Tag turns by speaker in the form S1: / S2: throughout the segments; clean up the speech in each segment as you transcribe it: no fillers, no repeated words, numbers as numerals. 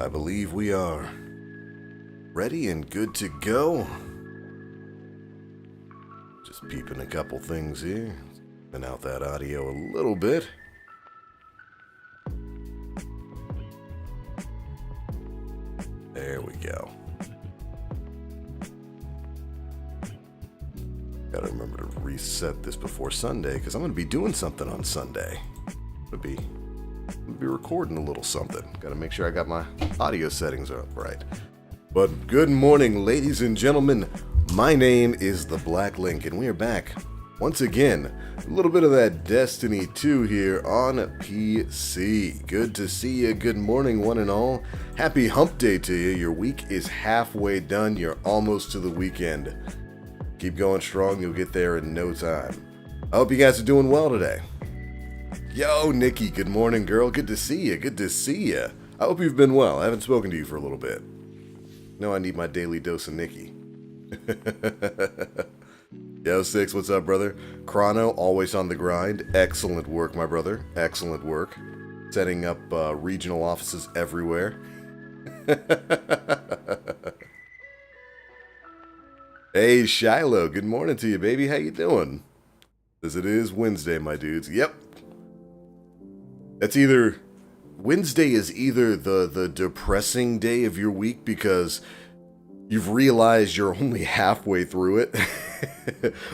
S1: believe we are ready and good to go. Just peeping a couple things here. Spin out that audio a little bit. There we go. Gotta remember to reset this before Sunday, because I'm going to be doing something on Sunday. I'm going to be recording a little something. Gotta make sure I got my audio settings up right. But good morning, ladies and gentlemen. My name is the Black Link, and we are back once again. A little bit of that Destiny 2 here on PC. Good to see you. Good morning, one and all. Happy hump day to you. Your week is halfway done. You're almost to the weekend. Keep going strong. You'll get there in no time. I hope you guys are doing well today. Yo, Nikki. Good morning, girl. Good to see you. Good to see you. I hope you've been well. I haven't spoken to you for a little bit. No, I need my daily dose of Nikki. Yo, Six, what's up, brother? Chrono, always on the grind. Excellent work, my brother. Excellent work. Setting up regional offices everywhere. Hey, Shiloh, good morning to you, baby. How you doing? As it is Wednesday, my dudes. Yep. That's either... Wednesday is either the depressing day of your week because you've realized you're only halfway through it,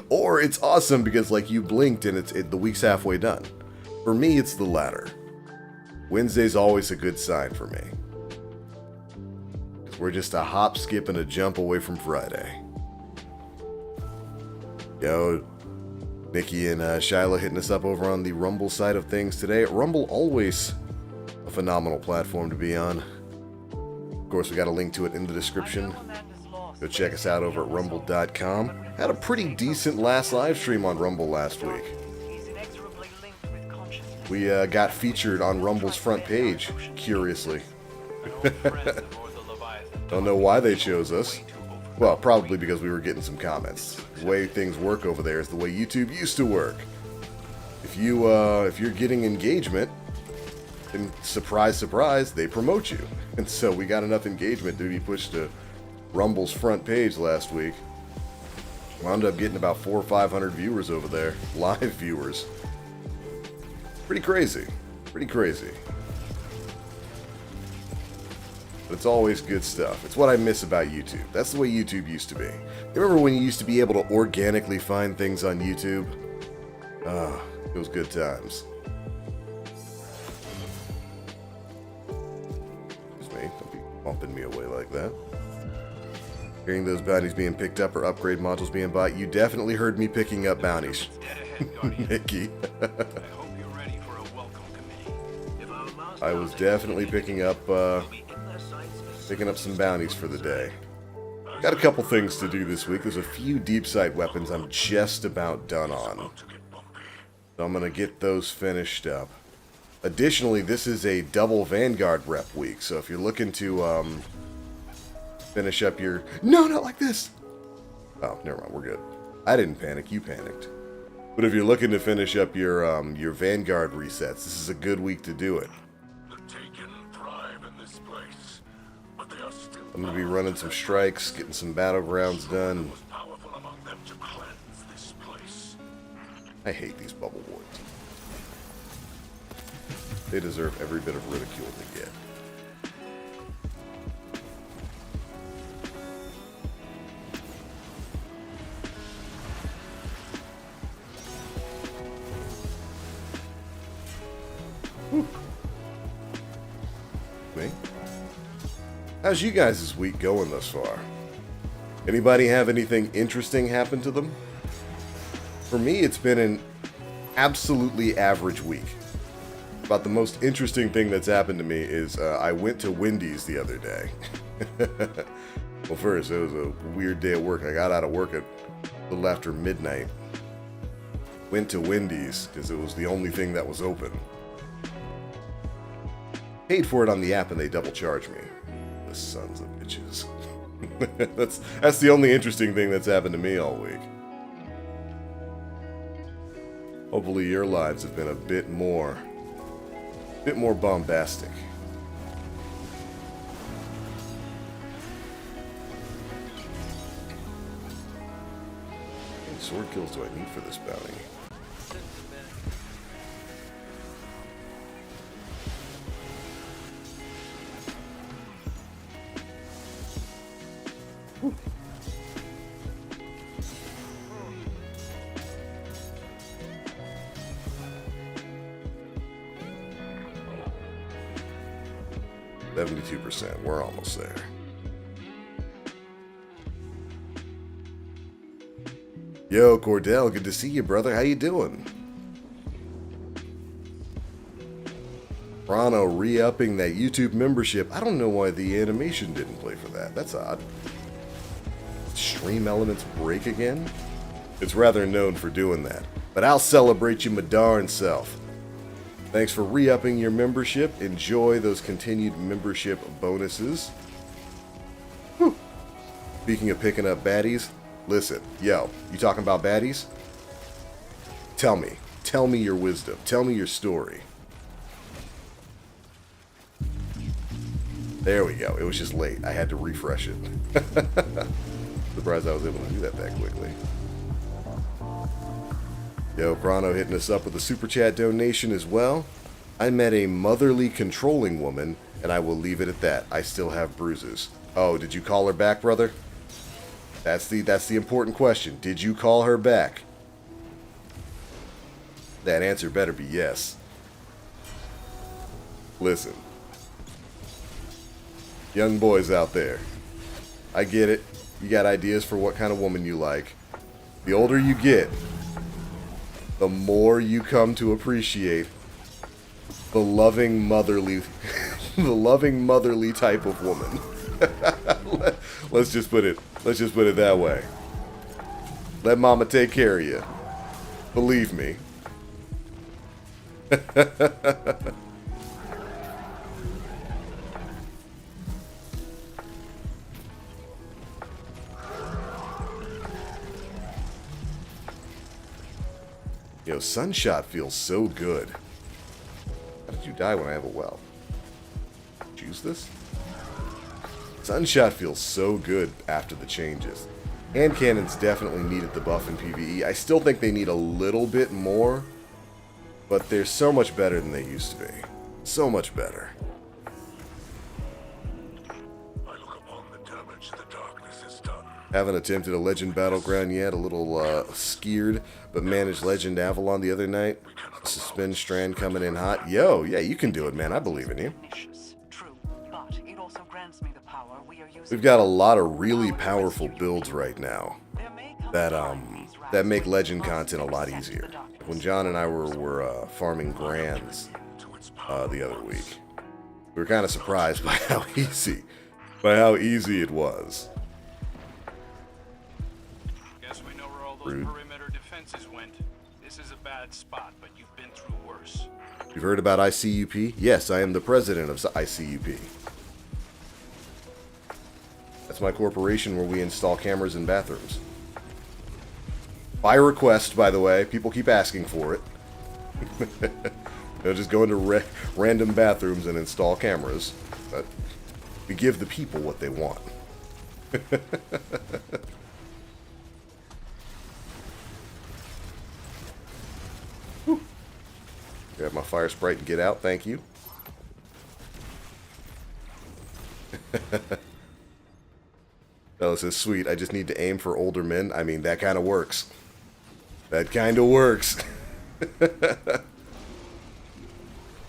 S1: or it's awesome because like you blinked and the week's halfway done. For me, it's the latter. Wednesday's always a good sign for me. We're just a hop, skip, and a jump away from Friday. Yo, Nikki and Shiloh hitting us up over on the Rumble side of things today. Rumble always a phenomenal platform to be on. Of course, we got a link to it in the description. Go check us out over at rumble.com. Had a pretty decent last live stream on Rumble last week. We got featured on Rumble's front page, curiously. Don't know why they chose us. Well, probably because we were getting some comments. The way things work over there is the way YouTube used to work. If you're getting engagement, and surprise, surprise, they promote you. And so we got enough engagement to be pushed to Rumble's front page last week. Wound up getting about 400 or 500 viewers over there. Live viewers. Pretty crazy. Pretty crazy. But it's always good stuff. It's what I miss about YouTube. That's the way YouTube used to be. You remember when you used to be able to organically find things on YouTube? Ah, those good times. Don't be bumping me away like that. Hearing those bounties being picked up or upgrade modules being bought, you definitely heard me picking up bounties. Nikki. I was definitely picking up some bounties for the day. Got a couple things to do this week. There's a few deep sight weapons I'm just about done on. So I'm going to get those finished up. Additionally, this is a double Vanguard rep week, so if you're looking to finish up your... No, not like this! Oh, never mind, we're good. I didn't panic, you panicked. But if you're looking to finish up your Vanguard resets, this is a good week to do it. I'm going to be running some strikes, getting some battlegrounds done. I hate these bubble wards. They deserve every bit of ridicule they get. Whew. Me? How's you guys this week going thus far? Anybody have anything interesting happen to them? For me, it's been an absolutely average week. About the most interesting thing that's happened to me is I went to Wendy's the other day. Well, first, it was a weird day at work. I got out of work at a little after midnight. Went to Wendy's because it was the only thing that was open. Paid for it on the app and they double charged me. The sons of bitches. That's the only interesting thing that's happened to me all week. Hopefully your lives have been a bit more bombastic. sword kills do I need for this bounty? Whew. %. We're almost there. Yo, Cordell, good to see you, brother. How you doing? Rano re-upping that YouTube membership. I don't know why the animation didn't play for that. That's odd. Stream elements break again? It's rather known for doing that. But I'll celebrate you my darn self. Thanks for re-upping your membership. Enjoy those continued membership bonuses. Whew. Speaking of picking up baddies, listen, yo, you talking about baddies? Tell me. Tell me your wisdom. Tell me your story. There we go. It was just late. I had to refresh it. Surprised I was able to do that quickly. Yo, Prano hitting us up with a super chat donation as well. I met a motherly controlling woman, and I will leave it at that. I still have bruises. Oh, did you call her back, brother? That's the important question. Did you call her back? That answer better be yes. Listen. Young boys out there. I get it. You got ideas for what kind of woman you like. The older you get, the more you come to appreciate the loving motherly type of woman. Let's just put it that way. Let mama take care of you. Believe me. Yo, Sunshot feels so good. How did you die when I have a well? Choose this? Sunshot feels so good after the changes. Hand cannons definitely needed the buff in PvE. I still think they need a little bit more, but they're so much better than they used to be. So much better.
S2: I look upon the damage the darkness has done.
S1: Haven't attempted a Legend Battleground yet. A little scared, but managed Legend Avalon the other night. Suspend Strand coming in hot. Yo, yeah, you can do it, man. I believe in you. We've got a lot of really powerful builds right now that make Legend content a lot easier. When John and I were farming Grands the other week, we were kind of surprised by how easy it was.
S2: Guess we know where all those perimeter defenses went. This is a bad spot, but you've been through worse.
S1: You've heard about ICUP? Yes, I am the president of ICUP. That's my corporation where we install cameras in bathrooms. By request, by the way. People keep asking for it. They'll just go into random bathrooms and install cameras. But we give the people what they want. Grab my fire sprite and get out. Thank you. Fellas says, sweet, I just need to aim for older men. I mean, that kind of works. That kind of works.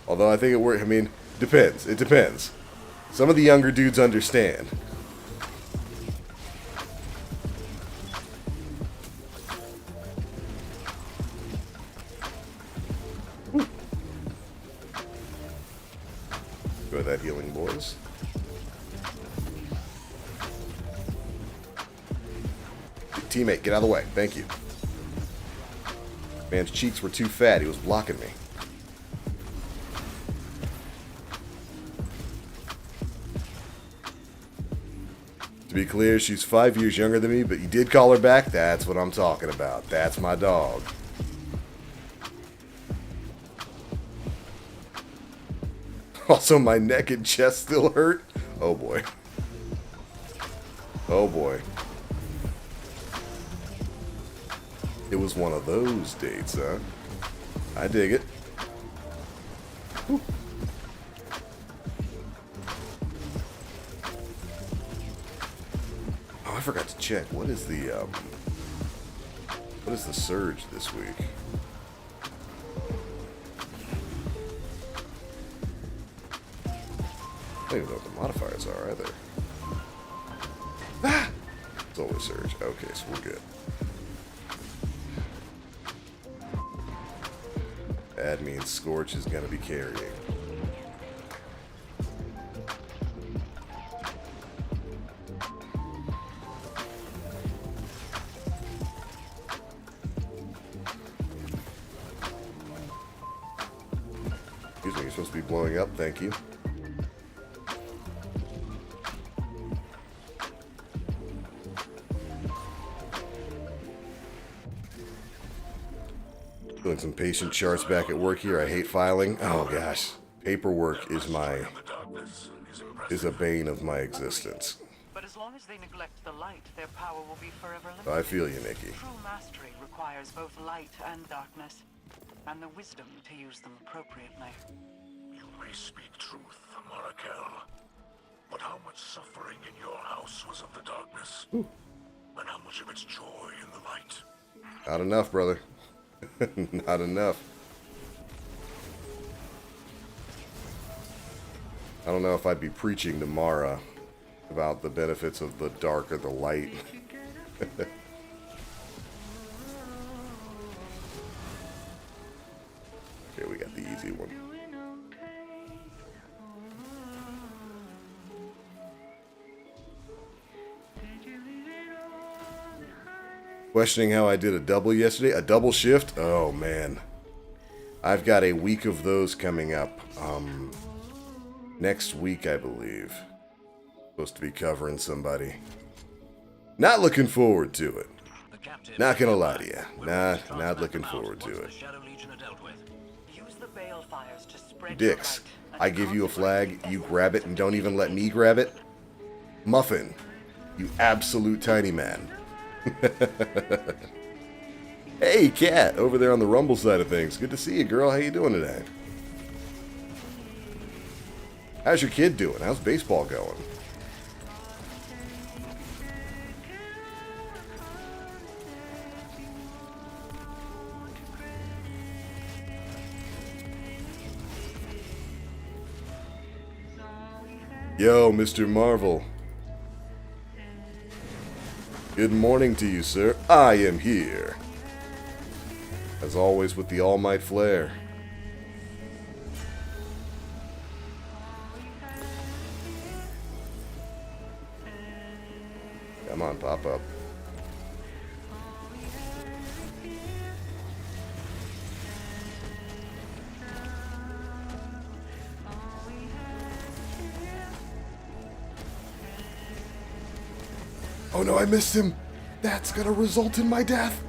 S1: Although I think it works. I mean, depends. It depends. Some of the younger dudes understand. Go with that healing, boys. Teammate, get out of the way. Thank you. Man's cheeks were too fat. He was blocking me. To be clear, she's 5 years younger than me, but you did call her back. That's what I'm talking about. That's my dog. Also, my neck and chest still hurt. Oh boy. Oh boy. It was one of those dates, huh? I dig it. Whew. Oh, I forgot to check. What is the surge this week? I don't even know what the modifiers are either. Ah! It's always surge. Okay, so we're good. That means Scorch is going to be carrying. Excuse me, you're supposed to be blowing up, thank you. Doing some patient charts back at work here. I hate filing. Oh gosh. Paperwork is a bane of my existence.
S3: But as long as they neglect the light, their power will be forever limited.
S1: I feel you, Nikki.
S3: True mastery requires both light and darkness, and the wisdom to use them appropriately.
S4: You may speak truth, Marakel, but how much suffering in your house was of the darkness? Ooh. And how much of its joy in the light?
S1: Not enough, brother. Not enough. I don't know if I'd be preaching to Mara about the benefits of the dark or the light. Okay, we got the easy one. Questioning how I did a double yesterday. A double shift? Oh, man. I've got a week of those coming up. Next week, I believe. Supposed to be covering somebody. Not looking forward to it. Not gonna lie to you. Not looking forward to it. Dicks, I give you a flag, you grab it and don't even let me grab it? Muffin, you absolute tiny man. Hey, Kat, over there on the Rumble side of things. Good to see you, girl. How you doing today? How's your kid doing? How's baseball going? Yo, Mr. Marvel. Good morning to you, sir. I am here. As always with the All Might Flare. Come on, pop up. Oh no, I missed him. That's gonna result in my death.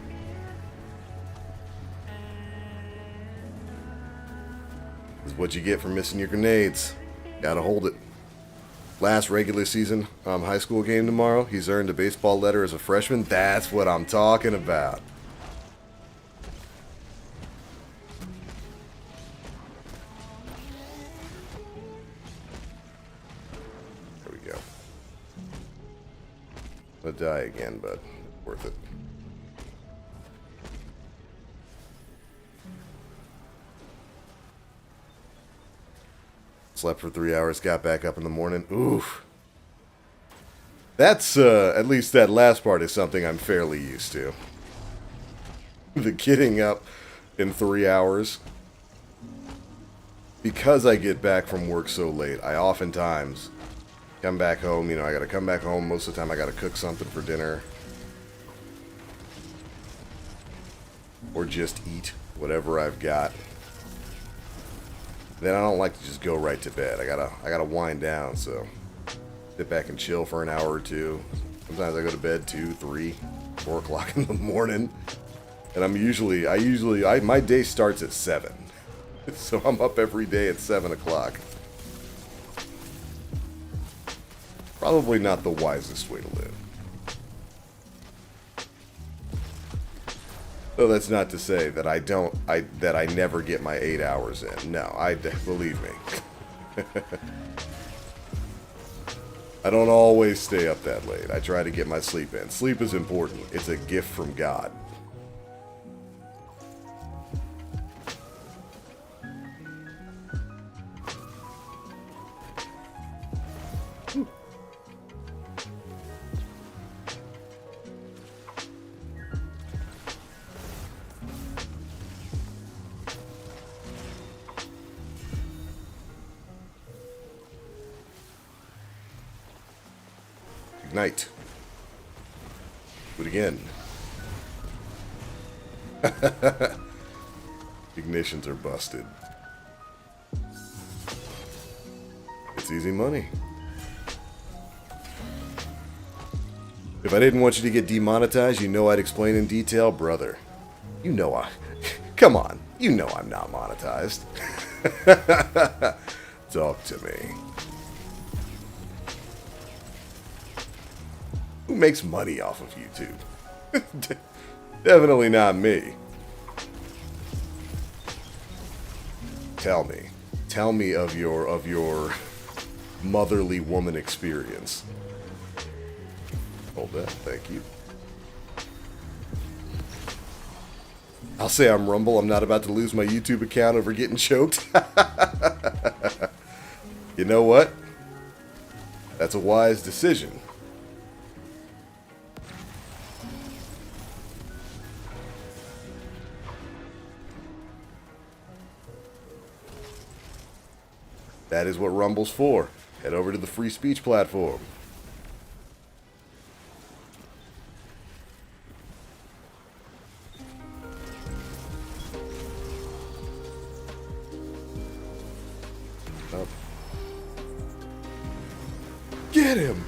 S1: This is what you get for missing your grenades. Gotta hold it. Last regular season high school game tomorrow. He's earned a baseball letter as a freshman. That's what I'm talking about. There we go. I'll die again, but worth it. Slept for 3 hours, got back up in the morning. Oof. That's, at least that last part is something I'm fairly used to. The getting up in 3 hours. Because I get back from work so late, I oftentimes come back home. You know, I gotta come back home. Most of the time I gotta cook something for dinner. Or just eat whatever I've got. Then I don't like to just go right to bed. I gotta wind down, so sit back and chill for an hour or two. Sometimes I go to bed 2, 3, 4 o'clock in the morning, and my day starts at 7, so I'm up every day at 7 o'clock. Probably not the wisest way to live. Though that's not to say that I never get my 8 hours in. No, believe me. I don't always stay up that late. I try to get my sleep in. Sleep is important. It's a gift from God. Ignite. Do it again. Ignitions are busted. It's easy money. If I didn't want you to get demonetized, you know I'd explain in detail, brother. You know Come on. You know I'm not monetized. Talk to me. Who makes money off of YouTube? Definitely not me. Tell me of your motherly woman experience. Hold that, thank you. I'll say I'm Rumble. I'm not about to lose my YouTube account over getting choked. You know what? That's a wise decision. That is what Rumble's for. Head over to the free speech platform. Up. Get him!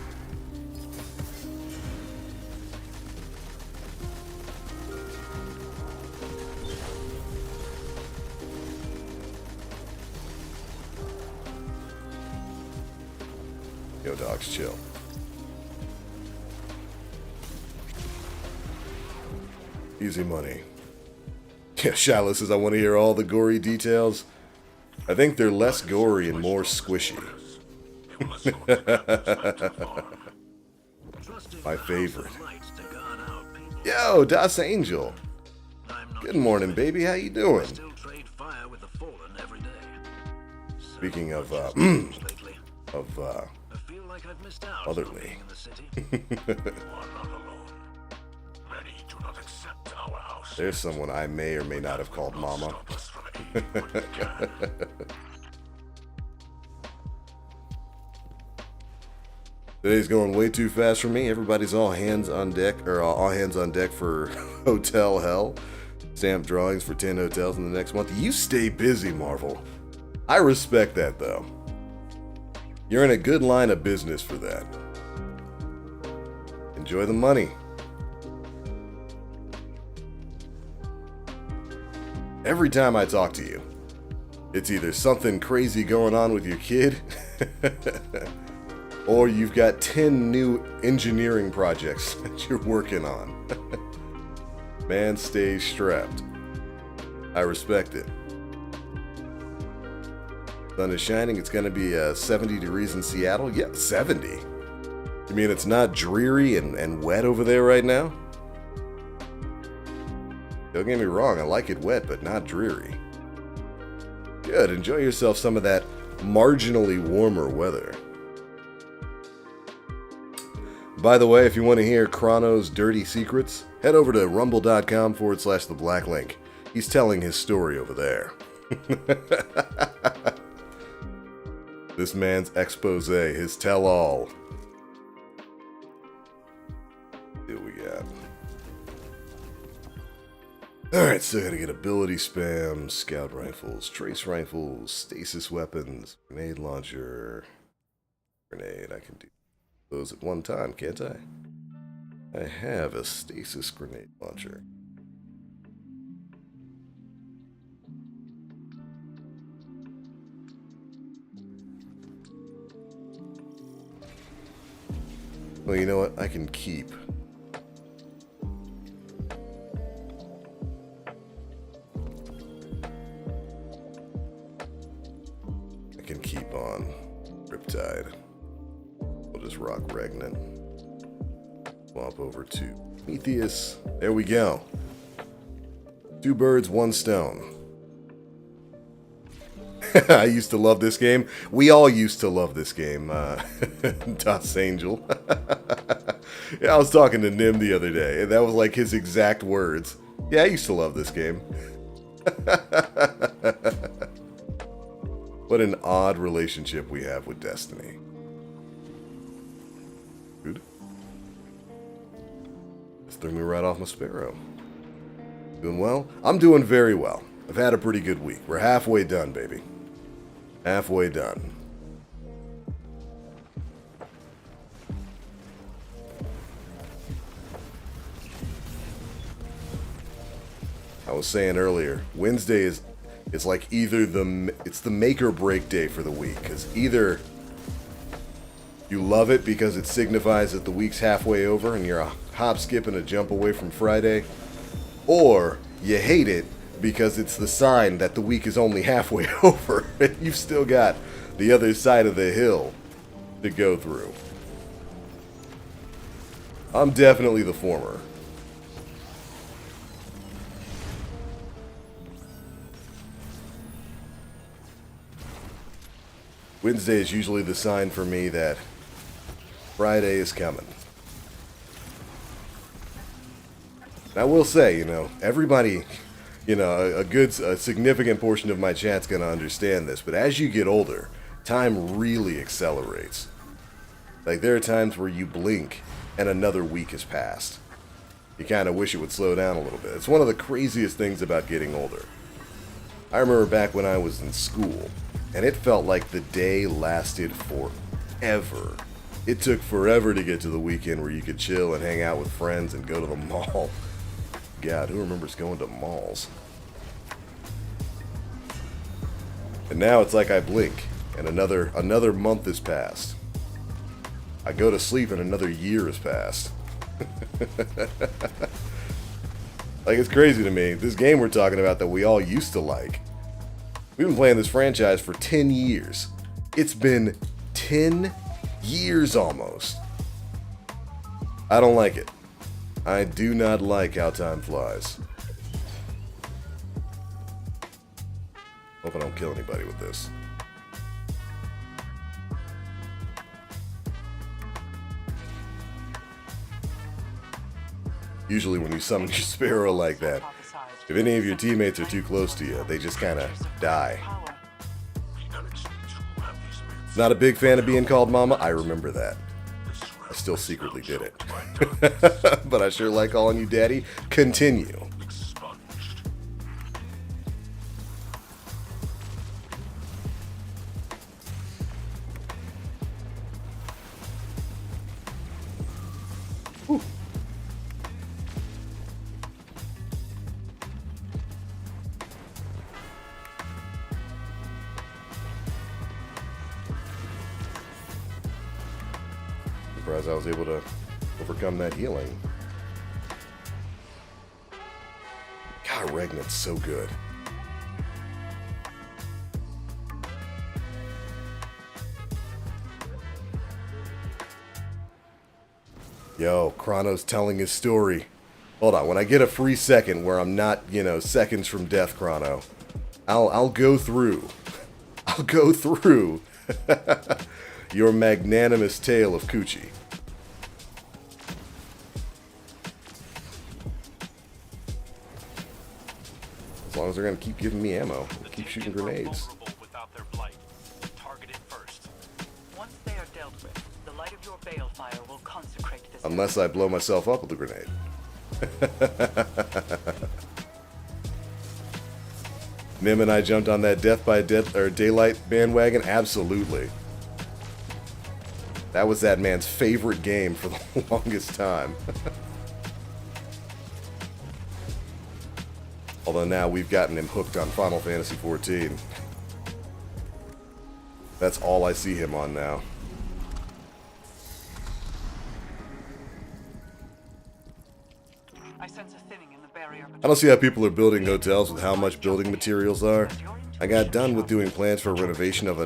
S1: Yo, dogs, chill. Easy money. Yeah, Shiloh says I want to hear all the gory details. I think they're less gory and more squishy. My favorite. Yo, Das Angel. Good morning, baby. How you doing? Speaking of motherly. There's someone I may or may not have called Mama. Today's going way too fast for me. Everybody's all hands on deck, or all hands on deck for hotel hell. Stamp drawings for 10 hotels in the next month. You stay busy, Marvel. I respect that, though. You're in a good line of business for that. Enjoy the money. Every time I talk to you, it's either something crazy going on with your kid, or you've got 10 new engineering projects that you're working on. Man, stay strapped. I respect it. Sun is shining. It's going to be 70 degrees in Seattle. Yeah, 70. You mean it's not dreary and wet over there right now? Don't get me wrong, I like it wet, but not dreary. Good, enjoy yourself some of that marginally warmer weather. By the way, if you want to hear Chrono's dirty secrets, head over to rumble.com/theblack link. He's telling his story over there. This man's expose, his tell-all. See what we got. Alright, so I gotta get ability spam, scout rifles, trace rifles, stasis weapons, grenade launcher, grenade. I can do those at one time, can't I? I have a stasis grenade launcher. Well, you know what? I can keep We'll just rock Regnant. Swap over to Prometheus. There we go. 2 birds, 1 stone. I used to love this game. We all used to love this game. Das Angel. Yeah, I was talking to Nim the other day, and that was like his exact words. Yeah, I used to love this game. What an odd relationship we have with Destiny. Good. Just threw me right off my sparrow. Doing well? I'm doing very well. I've had a pretty good week. We're halfway done, baby. Halfway done. I was saying earlier, Wednesday is, it's like either it's the make or break day for the week, because either you love it because it signifies that the week's halfway over and you're a hop, skip, and a jump away from Friday, or you hate it because it's the sign that the week is only halfway over and you've still got the other side of the hill to go through. I'm definitely the former. Wednesday is usually the sign for me that Friday is coming. I will say, you know, everybody, you know, a significant portion of my chat's going to understand this, but as you get older, time really accelerates. Like, there are times where you blink and another week has passed. You kind of wish it would slow down a little bit. It's one of the craziest things about getting older. I remember back when I was in school, and it felt like the day lasted forever. It took forever to get to the weekend where you could chill and hang out with friends and go to the mall. God, who remembers going to malls? And now it's like I blink, and another month has passed. I go to sleep and another year has passed. Like, it's crazy to me. This game we're talking about that we all used to like. We've been playing this franchise for 10 years. It's been 10 years almost. I don't like it. I do not like how time flies. Hope I don't kill anybody with this. Usually when you summon your sparrow like that, if any of your teammates are too close to you, they just kind of die. Not a big fan of being called Mama. I remember that. I still secretly did it. But I sure like calling you Daddy. Continue. Whew. Surprised I was able to overcome that healing. God, Regnant's so good. Yo, Chrono's telling his story. Hold on, when I get a free second where I'm not, you know, seconds from death, Chrono, I'll go through. I'll go through your magnanimous tale of Coochie. As long as they're gonna keep giving me ammo, keep shooting grenades.
S3: Once they are dealt with, the light of your balefire will consecrate this.
S1: Unless I blow myself up with a grenade. Nim and I jumped on that Death by Daylight bandwagon. Absolutely. That was that man's favorite game for the longest time. Although now we've gotten him hooked on Final Fantasy XIV. That's all I see him on now.
S3: I sense a thinning in the barrier.
S1: I don't see how people are building hotels with how much building materials are. I got done with doing plans for a renovation of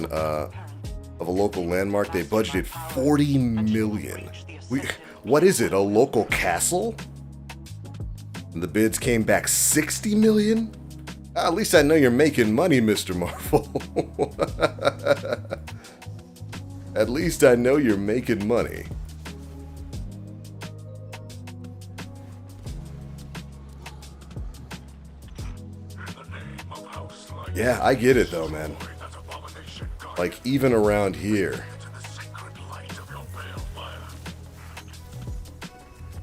S1: of a local landmark. They budgeted 40 million. What is it, a local castle? And the bids came back 60 million? At least I know you're making money, Mr. Marvel. At least I know you're making money. Yeah, I get it though, man. Like, even around here,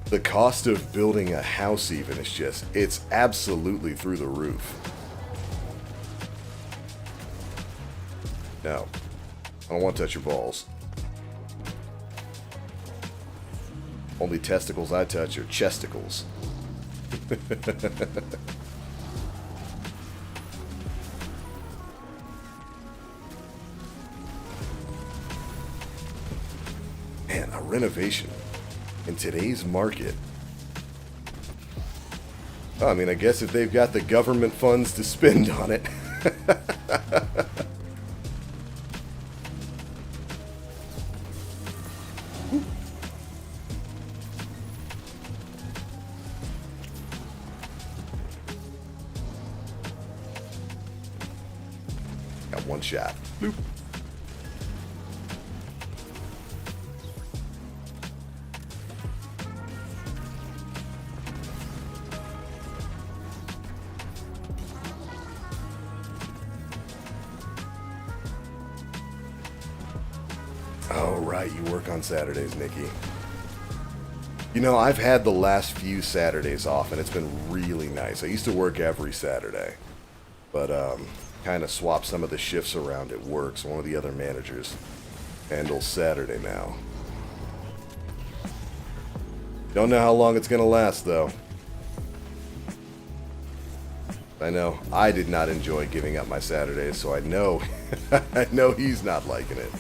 S1: the cost of building a house even is just, it's absolutely through the roof. No, I don't want to touch your balls. Only testicles I touch are chesticles. Man, a renovation in today's market. I mean, I guess if they've got the government funds to spend on it. Got one shot. Bloop. Oh, right, you work on Saturdays, Nikki. You know, I've had the last few Saturdays off, and it's been really nice. I used to work every Saturday, but kind of swapped some of the shifts around at work, so one of the other managers handles Saturday now. Don't know how long it's going to last, though. I know I did not enjoy giving up my Saturdays, so I know, I know he's not liking it.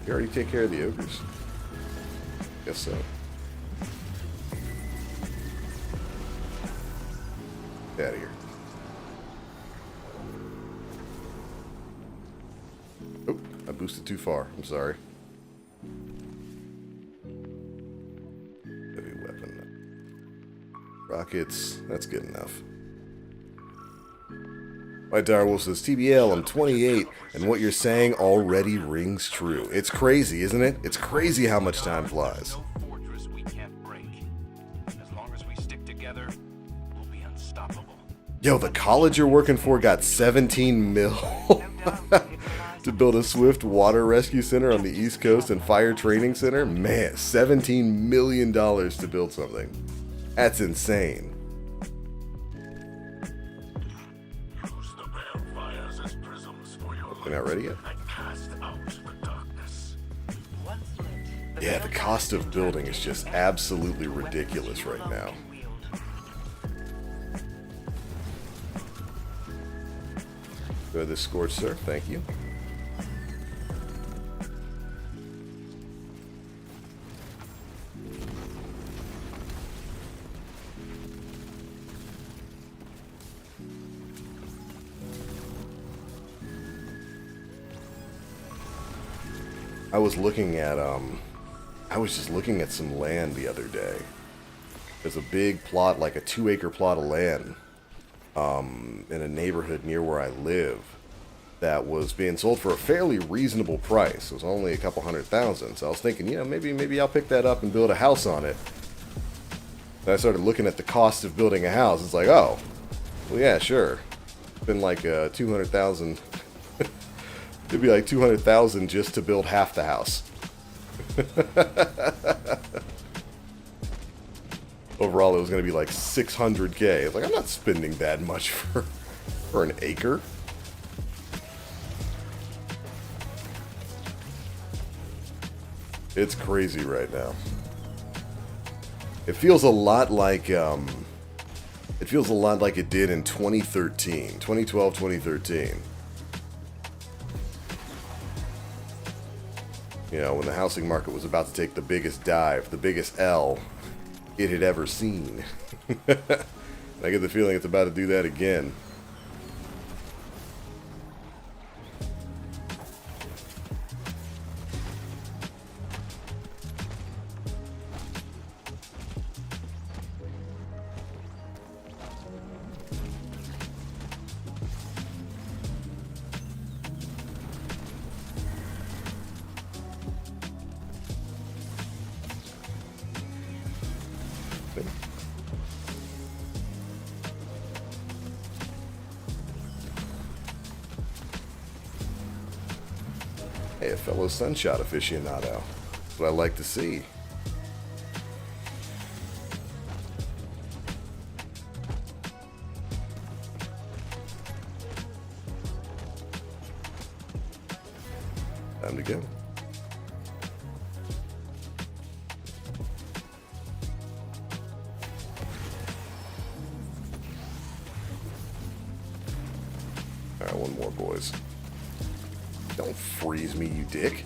S1: You already take care of the ogres? Guess so. Get out of here. Oh, I boosted too far. I'm sorry. Heavy weapon. Rockets. That's good enough. White Direwolf says, TBL, I'm 28, and what you're saying already rings true. It's crazy, isn't it? It's crazy how much time flies.
S2: No fortress we can't break. As long as we stick together, we'll be unstoppable.
S1: Yo, the college you're working for got 17 mil to build a swift water rescue center on the East Coast and fire training center? Man, $17 million to build something. That's insane. You're not ready yet? Yeah, the cost of building is just absolutely ridiculous right now. Go this scorched surf, thank you. I was looking at I was just looking at some land the other day. There's a big plot, like a 2-acre plot of land in a neighborhood near where I live that was being sold for a fairly reasonable price. It was only a couple $100,000. So I was thinking, you know, maybe I'll pick that up and build a house on it. Then I started looking at the cost of building a house. It's like, oh, well, yeah, sure. It's been like 200,000. It'd be like 200,000 just to build half the house. Overall, it was going to be like 600K. It's like, I'm not spending that much for an acre. It's crazy right now. It feels a lot like it did in 2013, 2012, 2013. You know, when the housing market was about to take the biggest dive, the biggest L it had ever seen. I get the feeling it's about to do that again. Hey, a fellow sunshot aficionado. That's what I like to see. Time to go. Alright, one more, boys. Don't freeze me, you dick.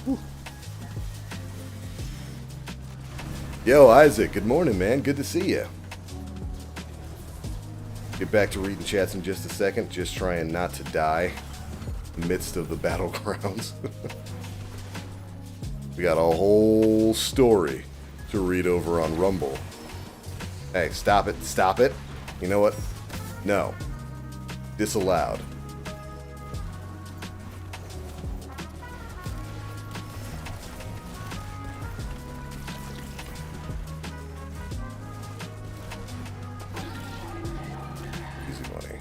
S1: Whew. Yo, Isaac, good morning, man. Good to see you. Get back to reading chats in just a second. Just trying not to die midst of the battlegrounds. We got a whole story to read over on Rumble. Hey, stop it, stop it. You know what? No. Disallowed. Easy money.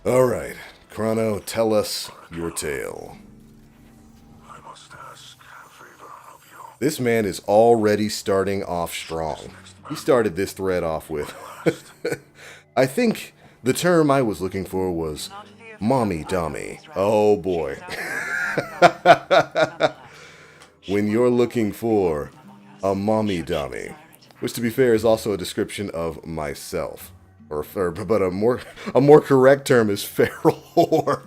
S1: Alright, Chrono, tell us your tale.
S4: I must ask a favor of you.
S1: This man is already starting off strong. He started this thread off with, I think the term I was looking for was mommy dummy. Oh boy. When you're looking for a mommy dummy, which to be fair is also a description of myself. But a more correct term is feral whore.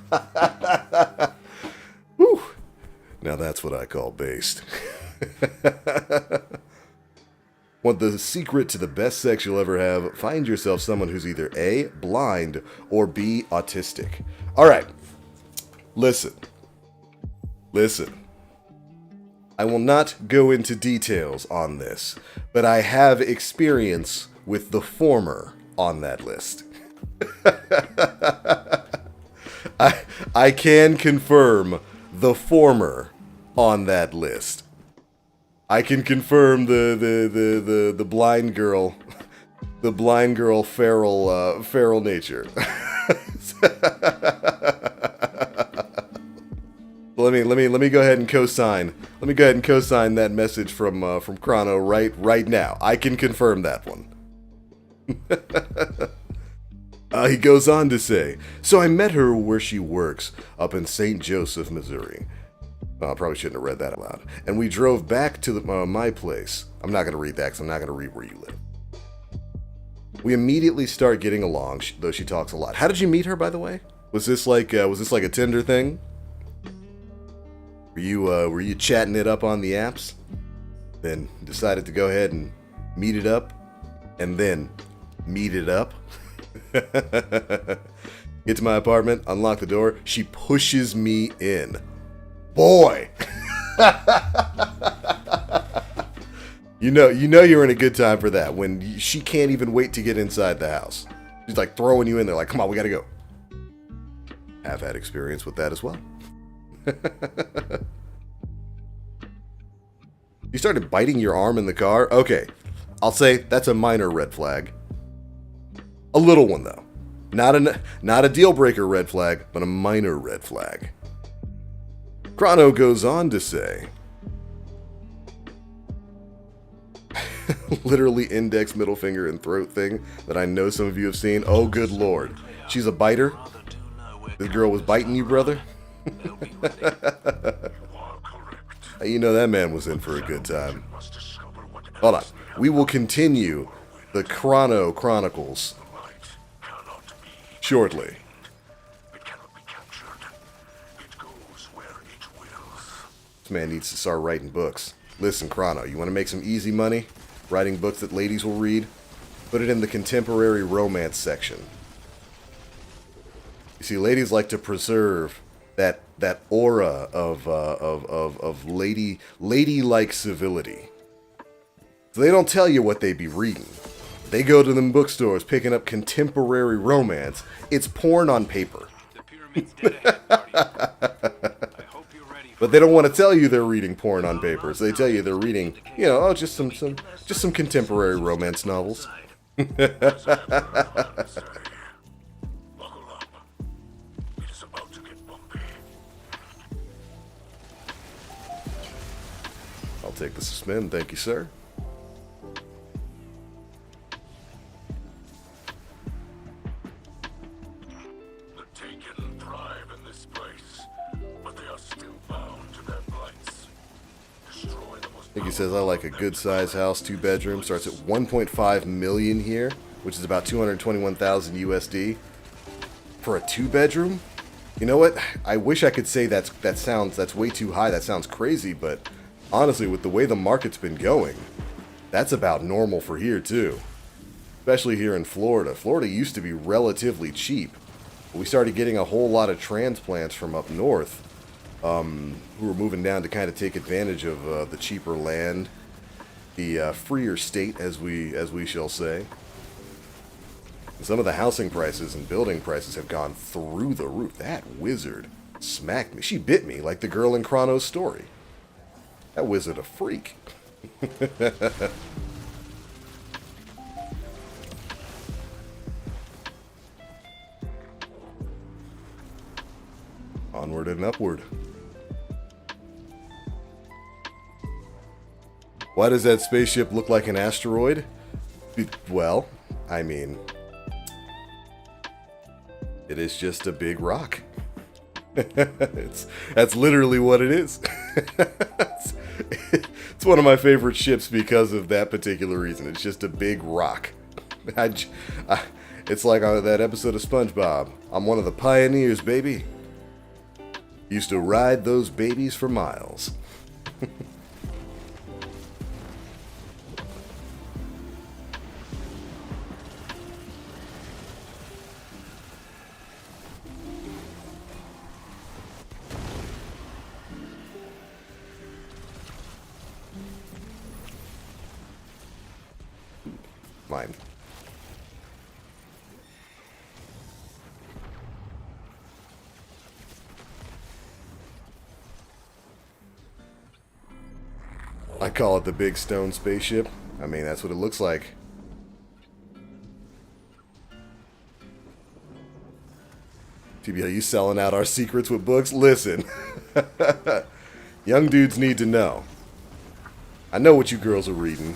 S1: Whew. Now that's what I call based. Want the secret to the best sex you'll ever have? Find yourself someone who's either A, blind, or B, autistic. Alright. Listen. I will not go into details on this, but I have experience with the former on that list. I can confirm the former on that list. I can confirm the blind girl, feral nature. Let me go ahead and co-sign. Let me go ahead and co-sign that message from Chrono right now. I can confirm that one. He goes on to say, so I met her where she works, up in St. Joseph, Missouri. I probably shouldn't have read that out loud. And we drove back to my place. I'm not going to read that because I'm not going to read where you live. We immediately start getting along, though she talks a lot. How did you meet her, by the way? Was this like a Tinder thing? Were you chatting it up on the apps? Then decided to go ahead and meet it up? And then meet it up? Get to my apartment, unlock the door. She pushes me in. Boy! You know you're in a good time for that when she can't even wait to get inside the house. She's like throwing you in there like, come on, we gotta go. Have had experience with that as well. You started biting your arm in the car? Okay, I'll say that's a minor red flag. A little one, though. Not a deal-breaker red flag, but a minor red flag. Chrono goes on to say, literally index, middle finger, and throat thing that I know some of you have seen. Oh, good lord. She's a biter? This girl was biting you, brother? You know that man was in for a good time. Hold on. We will continue the Chrono Chronicles shortly. This man needs to start writing books. Listen, Chrono, you want to make some easy money? Writing books that ladies will read? Put it in the contemporary romance section. You see, ladies like to preserve that aura of ladylike civility. So they don't tell you what they be reading. They go to them bookstores picking up contemporary romance. It's porn on paper.
S2: The pyramid's dead ahead, party. I hope you're ready.
S1: But they don't want to tell you they're reading porn on paper. So they tell you they're reading, you know, oh, just some contemporary romance novels. I'll take the spin, thank you, sir.
S4: The Taken thrive in this place, but they are still bound to their blights. Destroy the most.
S1: He says, I like a good size house, 2 bedrooms, starts at 1.5 million here, which is about 221,000 USD. For a 2 bedroom? You know what? I wish I could say that's way too high, that sounds crazy, but honestly, with the way the market's been going, that's about normal for here too. Especially here in Florida. Florida used to be relatively cheap. But we started getting a whole lot of transplants from up north, who were moving down to kind of take advantage of the cheaper land, the freer state, as we shall say. And some of the housing prices and building prices have gone through the roof. That wizard smacked me. She bit me like the girl in Chrono's story. That wizard a freak. Onward and upward. Why does that spaceship look like an asteroid? Well, I mean, it is just a big rock. That's literally what it is. It's one of my favorite ships because of that particular reason. It's just a big rock. It's like that episode of SpongeBob. I'm one of the pioneers, baby. Used to ride those babies for miles. Mine. I call it the big stone spaceship. I mean, that's what it looks like. TB, are you selling out our secrets with books? Listen. Young dudes need to know. I know what you girls are reading.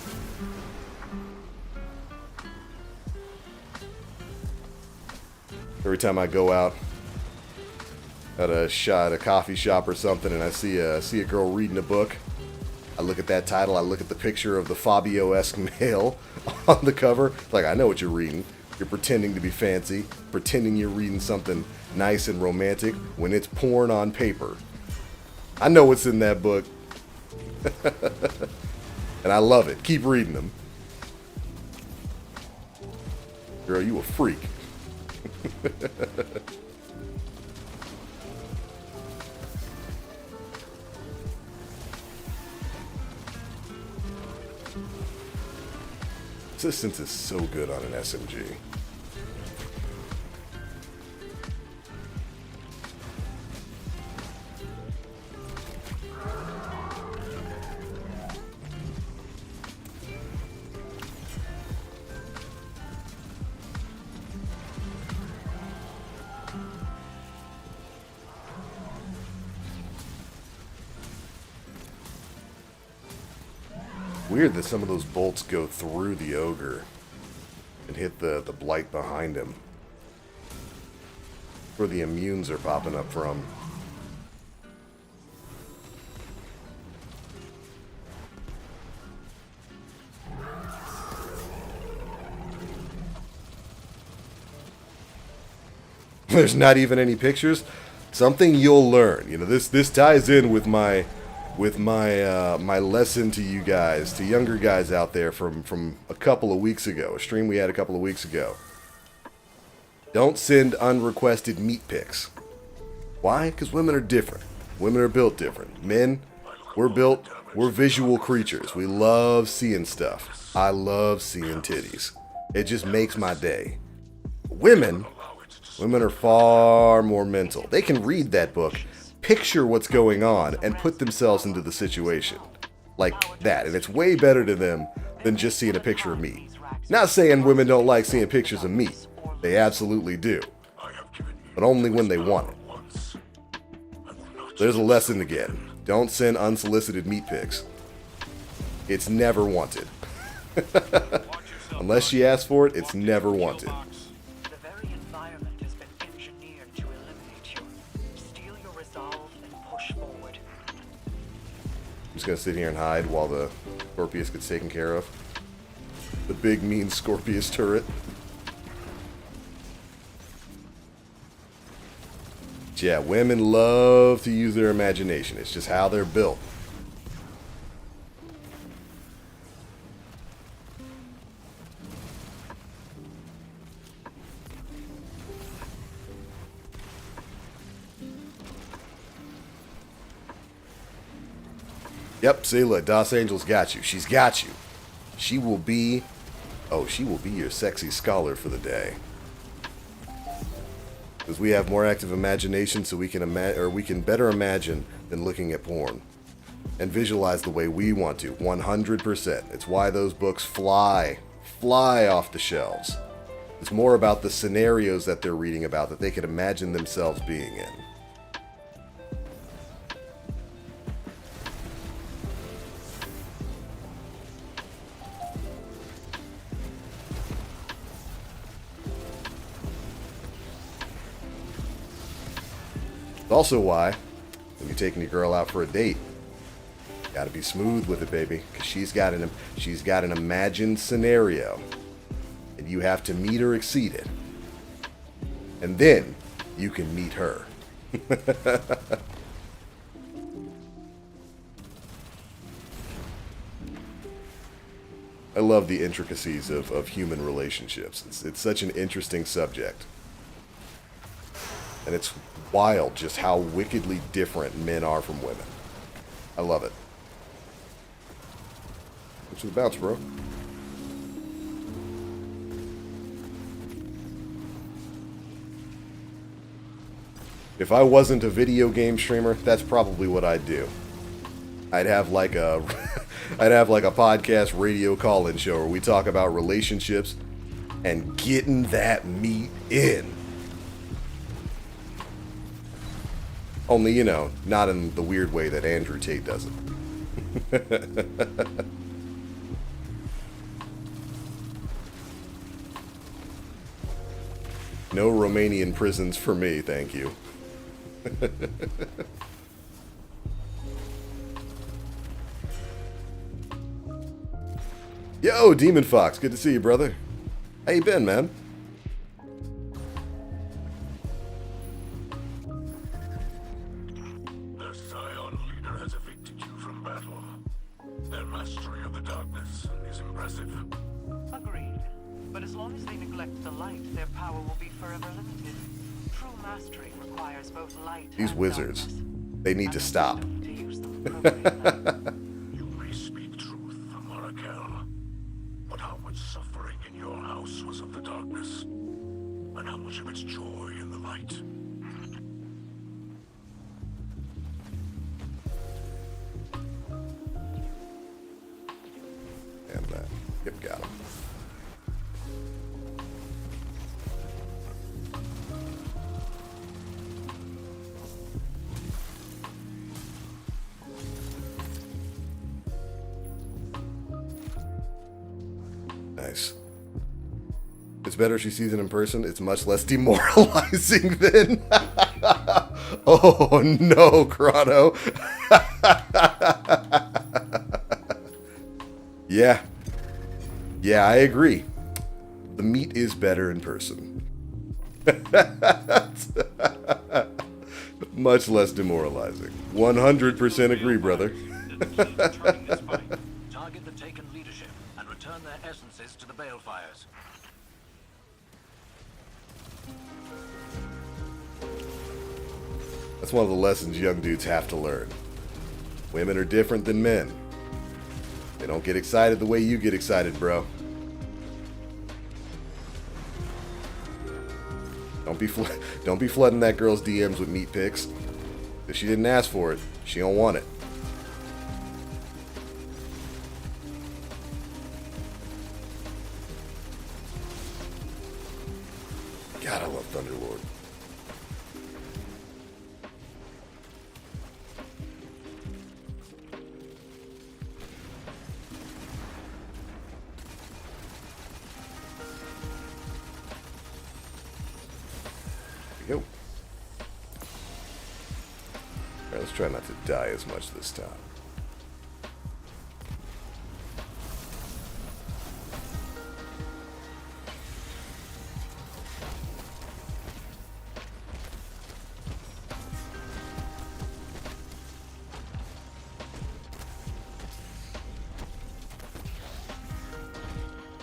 S1: Every time I go out at a coffee shop or something and I see a girl reading a book, I look at that title, I look at the picture of the Fabio-esque male on the cover. It's like, I know what you're reading. You're pretending to be fancy, pretending you're reading something nice and romantic when it's porn on paper. I know what's in that book. And I love it. Keep reading them. Girl, you a freak. Resistance is so good on an SMG. Weird that some of those bolts go through the ogre and hit the blight behind him. Where the immunes are popping up from. There's not even any pictures. Something you'll learn. You know, this ties in with my my lesson to you guys, to younger guys out there from a couple of weeks ago, a stream we had a couple of weeks ago. Don't send unrequested meat pics. Why? Because women are different. Women are built different. Men, we're visual creatures. We love seeing stuff. I love seeing titties. It just makes my day. Women are far more mental. They can read that book, picture what's going on, and put themselves into the situation. Like that. And it's way better to them than just seeing a picture of meat. Not saying women don't like seeing pictures of meat. They absolutely do. But only when they want it. There's a lesson again. Don't send unsolicited meat pics. It's never wanted. Unless she asks for it, it's never wanted.
S3: The very environment has been engineered to eliminate you. Steel your resolve and push forward.
S1: I'm just gonna sit here and hide while the Scorpius gets taken care of. The big mean Scorpius turret. Yeah, women love to use their imagination. It's just how they're built. Yep, see, look, Das Angel's got you. She's got you. She will be... Oh, she will be your sexy scholar for the day. Because we have more active imagination, so we can better imagine than looking at porn. And visualize the way we want to, 100%. It's why those books fly off the shelves. It's more about the scenarios that they're reading about that they can imagine themselves being in. Also why, when you're taking your girl out for a date, you gotta be smooth with it, baby, because she's got an imagined scenario, and you have to meet or exceed it, and then you can meet her. I love the intricacies of human relationships. It's such an interesting subject. And it's wild just how wickedly different men are from women. I love it. Thanks for the bounce, bro. If I wasn't a video game streamer, that's probably what I'd do. I'd have like a podcast radio call-in show where we talk about relationships and getting that meat in. Only, you know, not in the weird way that Andrew Tate does it. No Romanian prisons for me, thank you. Yo, Demon Fox, good to see you, brother. How you been, man?
S4: The Scion leader has evicted you from battle. Their mastery of the darkness is impressive.
S3: Agreed. But as long as they neglect the light, their power will be forever limited. True mastery requires both light
S1: These
S3: and
S1: wizards,
S3: darkness,
S1: they need
S3: and
S1: to
S3: the
S1: stop.
S3: wisdom to use them appropriately.
S4: You may speak truth, Marakel, but how much suffering in your house was of the darkness, and how much of its joy in the light?
S1: And that. Yep, got him. Nice. It's better if she sees it in person. It's much less demoralizing than... Oh, no, Chrono. Yeah. Yeah, I agree. The meat is better in person. Much less demoralizing. 100% agree, brother.
S4: Target the taken leadership and return their essences to the balefires.
S1: That's one of the lessons young dudes have to learn. Women are different than men. They don't get excited the way you get excited, bro. Don't be flooding that girl's DMs with meat pics. If she didn't ask for it, she don't want it. God, I love Thunderlord. There we go. Alright, let's try not to die as much this time.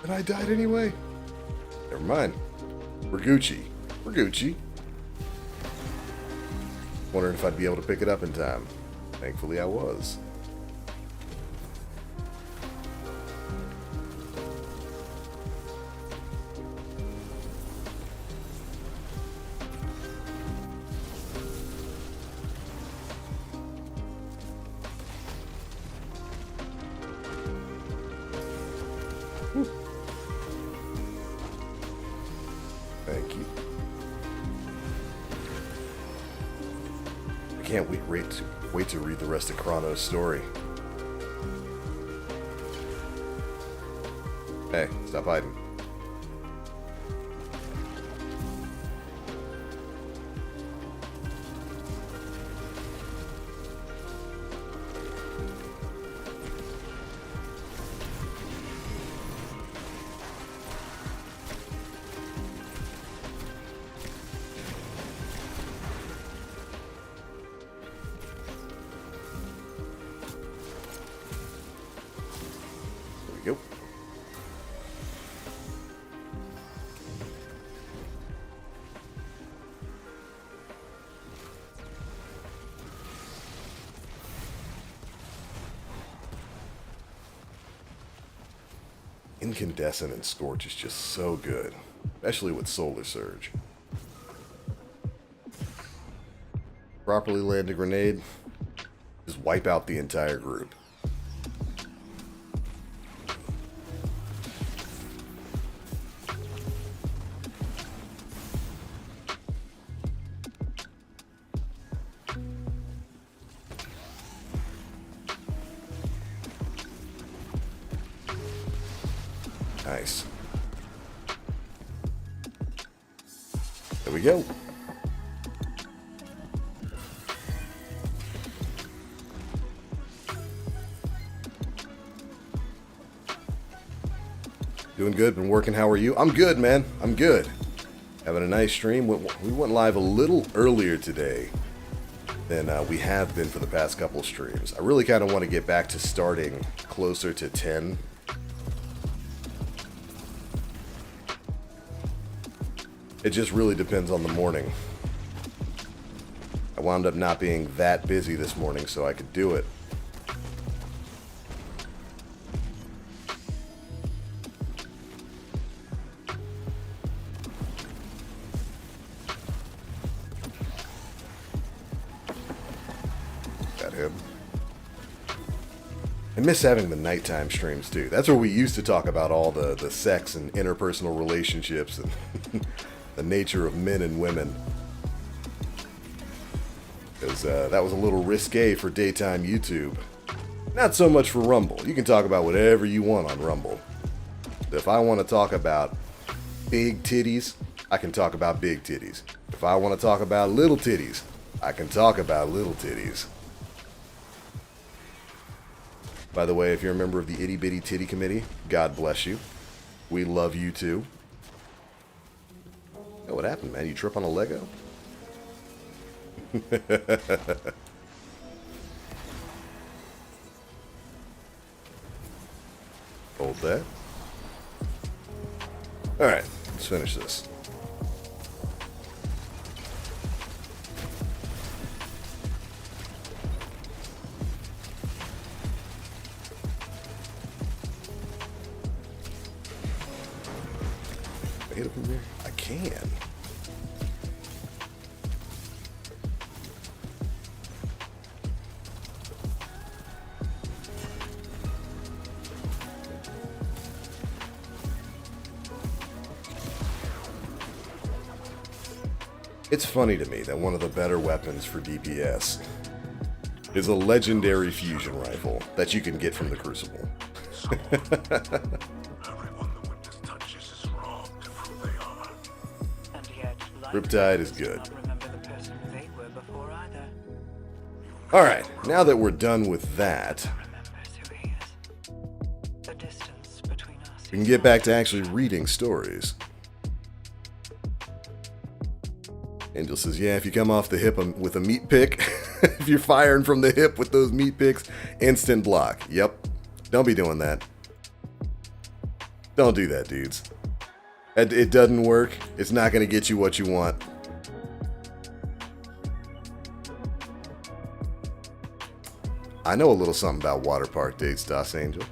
S1: And I died anyway. Never mind. We're Gucci. We're Gucci. Wondering if I'd be able to pick it up in time. Thankfully, I was. Thank you. I can't wait to read the rest of Chrono's story. Hey, stop hiding. There we go. Incandescent and Scorch is just so good, especially with Solar Surge. Properly land a grenade, just wipe out the entire group. Nice. There we go. Doing good, been working. How are you? I'm good, man. I'm good. Having a nice stream. We went live a little earlier today than we have been for the past couple streams. I really kind of want to get back to starting closer to 10. It just really depends on the morning. I wound up not being that busy this morning, so I could do it. Got him. I miss having the nighttime streams too. That's where we used to talk about all the sex and interpersonal relationships and the nature of men and women. Because that was a little risque for daytime YouTube. Not so much for Rumble. You can talk about whatever you want on Rumble. If I want to talk about big titties, I can talk about big titties. If I want to talk about little titties, I can talk about little titties. By the way, if you're a member of the Itty Bitty Titty Committee, God bless you. We love you too. Oh, what happened, man? You trip on a Lego? Hold that. Alright, let's finish this. Can I hit it from there? I can. It's funny to me that one of the better weapons for DPS is a legendary fusion rifle that you can get from the Crucible.
S4: Everyone the witness touches is robbed of who they are.
S3: And yet,
S1: Riptide is good.
S3: not remember the person they were before either.
S1: Alright, now that we're done with that,
S3: Remembers who he is. The distance between us.
S1: we can get back to actually reading stories. Angel says, yeah, if you come off the hip with a meat pick, if you're firing from the hip with those meat picks, instant block. Yep. Don't be doing that. Don't do that, dudes. It doesn't work. It's not going to get you what you want. I know a little something about water park dates, Das Angel.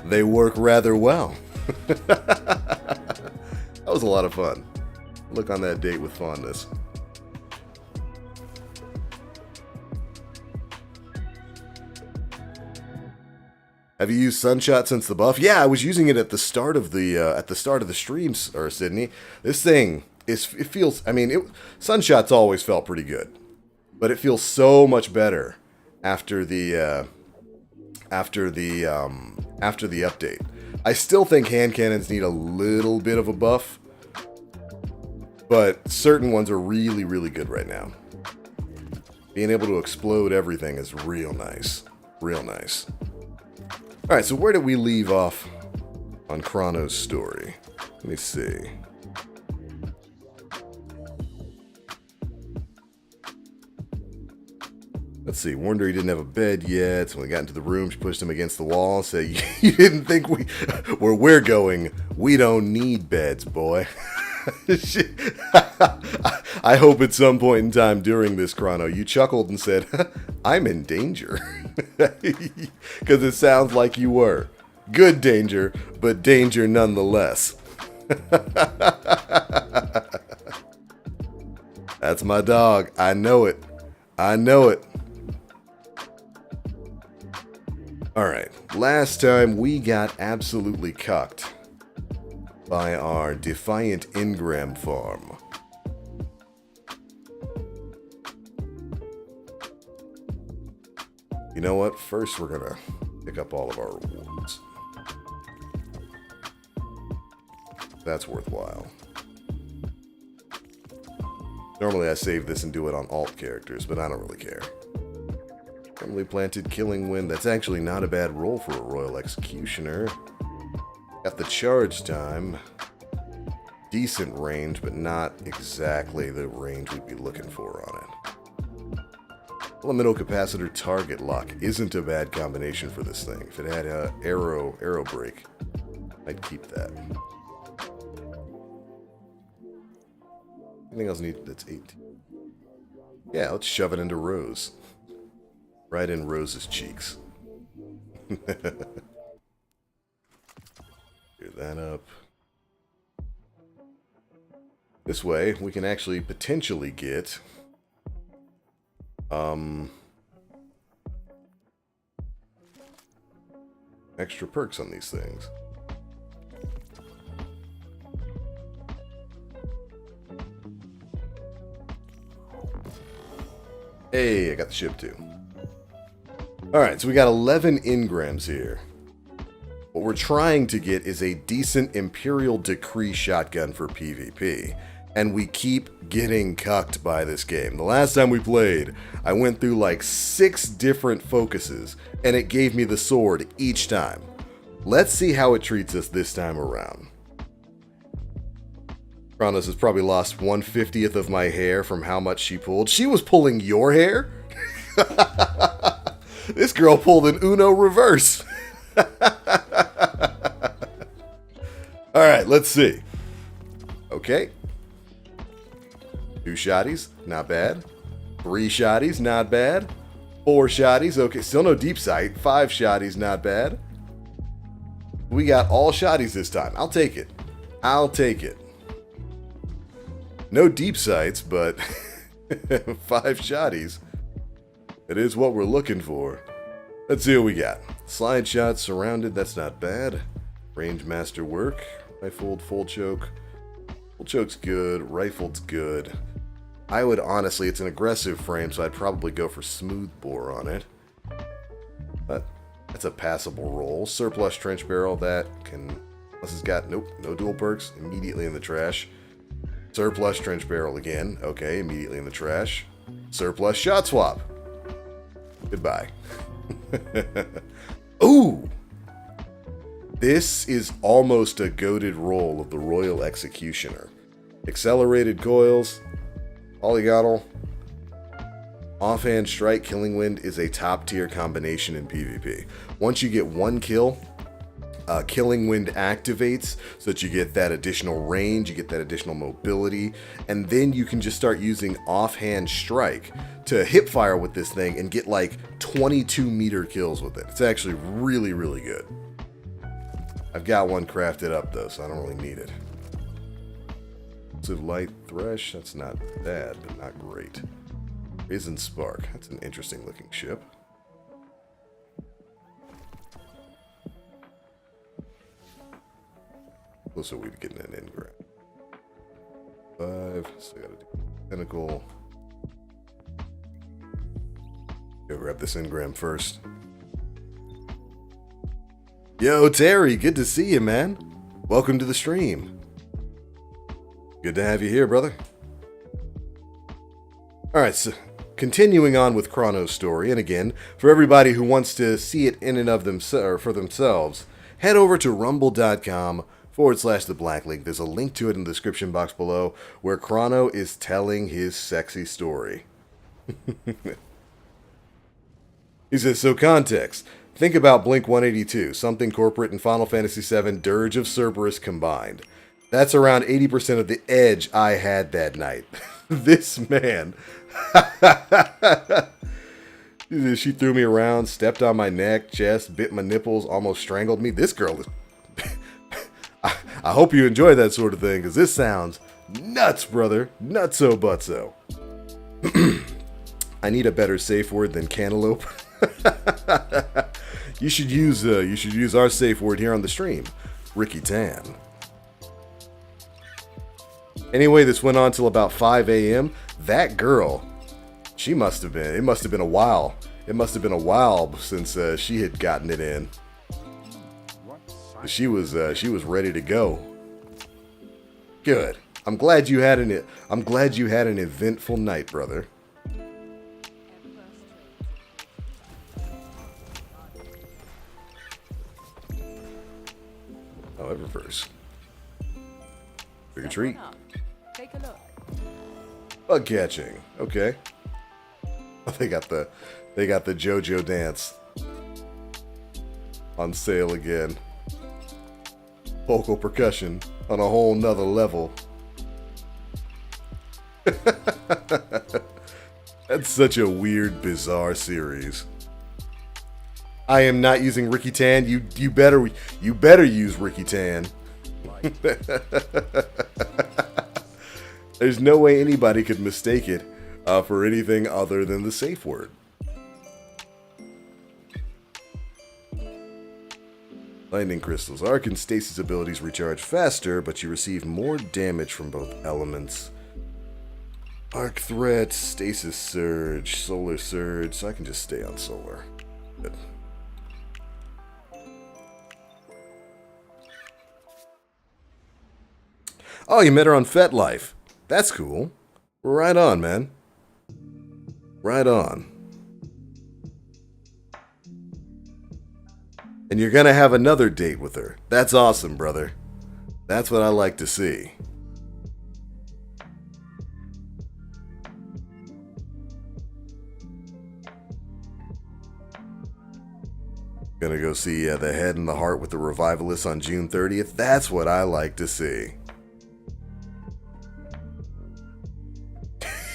S1: They work rather well. That was a lot of fun. Look on that date with fondness. Have you used Sunshot since the buff? Yeah, I was using it at the start of the streams, or Sydney. This thing it feels. I mean, Sunshot's always felt pretty good, but it feels so much better after the update. I still think hand cannons need a little bit of a buff. But certain ones are really, really good right now. Being able to explode everything is real nice. Real nice. Alright, so where did we leave off on Chrono's story? Let me see. Let's see. Warned her he didn't have a bed yet. So when we got into the room, she pushed him against the wall and said, you didn't think where we're going, we don't need beds, boy. I hope at some point in time during this chrono you chuckled and said, I'm in danger. Because it sounds like you were. Good danger, but danger nonetheless. That's my dog. I know it. I know it. Alright, last time we got absolutely cucked by our Defiant Engram farm. You know what? First we're gonna pick up all of our rewards. That's worthwhile. Normally I save this and do it on alt characters, but I don't really care. Firmly planted killing wind. That's actually not a bad roll for a Royal Executioner. Got the charge time. Decent range, but not exactly the range we'd be looking for on it. Elemental capacitor target lock isn't a bad combination for this thing. If it had a arrow break, I'd keep that. Anything else need that's 18? Yeah, let's shove it into Rose. Right in Rose's cheeks. Clear that up. This way, we can actually potentially get extra perks on these things. Hey, I got the ship too. Alright, so we got 11 engrams here. But What we're trying to get is a decent Imperial Decree shotgun for PvP. And we keep getting cucked by this game. The last time we played, I went through like 6 different focuses, and it gave me the sword each time. Let's see how it treats us this time around. Kronos has probably lost 1/50th of my hair from how much she pulled. She was pulling your hair? This girl pulled an Uno reverse. Alright, let's see. Okay. 2 shotties, not bad. 3 shotties, not bad. 4 shotties, okay, still no deep sight. 5 shotties, not bad. We got all shotties this time. I'll take it. I'll take it. No deep sights, but 5 shotties. It is what we're looking for. Let's see what we got. Slide shot, surrounded, that's not bad. Range master work. Rifled, full choke. Full choke's good. Rifled's good. I would honestly, it's an aggressive frame, so I'd probably go for smooth bore on it. But that's a passable roll. Surplus trench barrel, that can... Unless it's got... Nope, no dual perks. Immediately in the trash. Surplus trench barrel again. Okay, immediately in the trash. Surplus shot swap. Goodbye. Ooh! This is almost a goated roll of the Royal Executioner. Accelerated coils, polygonal, offhand strike, killing wind is a top tier combination in PvP. Once you get 1 kill, killing wind activates so that you get that additional range, you get that additional mobility, and then you can just start using offhand strike to hip fire with this thing and get like 22 meter kills with it. It's actually really, really good. I've got one crafted up though, so I don't really need it. Light Thresh, that's not bad, but not great. Raisin Spark, that's an interesting looking ship. Closer we to getting an engram. 5, so I gotta do Pinnacle. Go grab this engram first. Yo, Terry, good to see you, man. Welcome to the stream. Good to have you here, brother. Alright, so continuing on with Kronos' story, and again, for everybody who wants to see it in and of themselves, for themselves, head over to rumble.com/the Black Link. There's a link to it in the description box below, where Chrono is telling his sexy story. He says, so context. Think about Blink 182, something corporate and Final Fantasy VII Dirge of Cerberus combined. That's around 80% of the edge I had that night. This man. She threw me around, stepped on my neck, chest, bit my nipples, almost strangled me. This girl is... I hope you enjoy that sort of thing, because this sounds nuts, brother. Nutso butso. I need a better safe word than cantaloupe. You should use our safe word here on the stream. Ricky Tan. Anyway, this went on till about 5 a.m. That girl, it must have been a while. It must have been a while since she had gotten it in. She was ready to go. Good. I'm glad you had an eventful night, brother. Oh, I reverse. Trick or treat.
S5: Take a look.
S1: Bug catching. Okay. Oh, they got the JoJo dance on sale again. Vocal percussion on a whole nother level. That's such a weird, bizarre series. I am not using Ricky Tan. You better use Ricky Tan. There's no way anybody could mistake it for anything other than the safe word. Lightning crystals. Arc and stasis abilities recharge faster, but you receive more damage from both elements. Arc threat, stasis surge, solar surge. So I can just stay on solar. Good. Oh, you met her on FetLife. That's cool. Right on, man. Right on. And you're gonna have another date with her. That's awesome, brother. That's what I like to see. Gonna go see The Head and the Heart with the Revivalists on June 30th. That's what I like to see.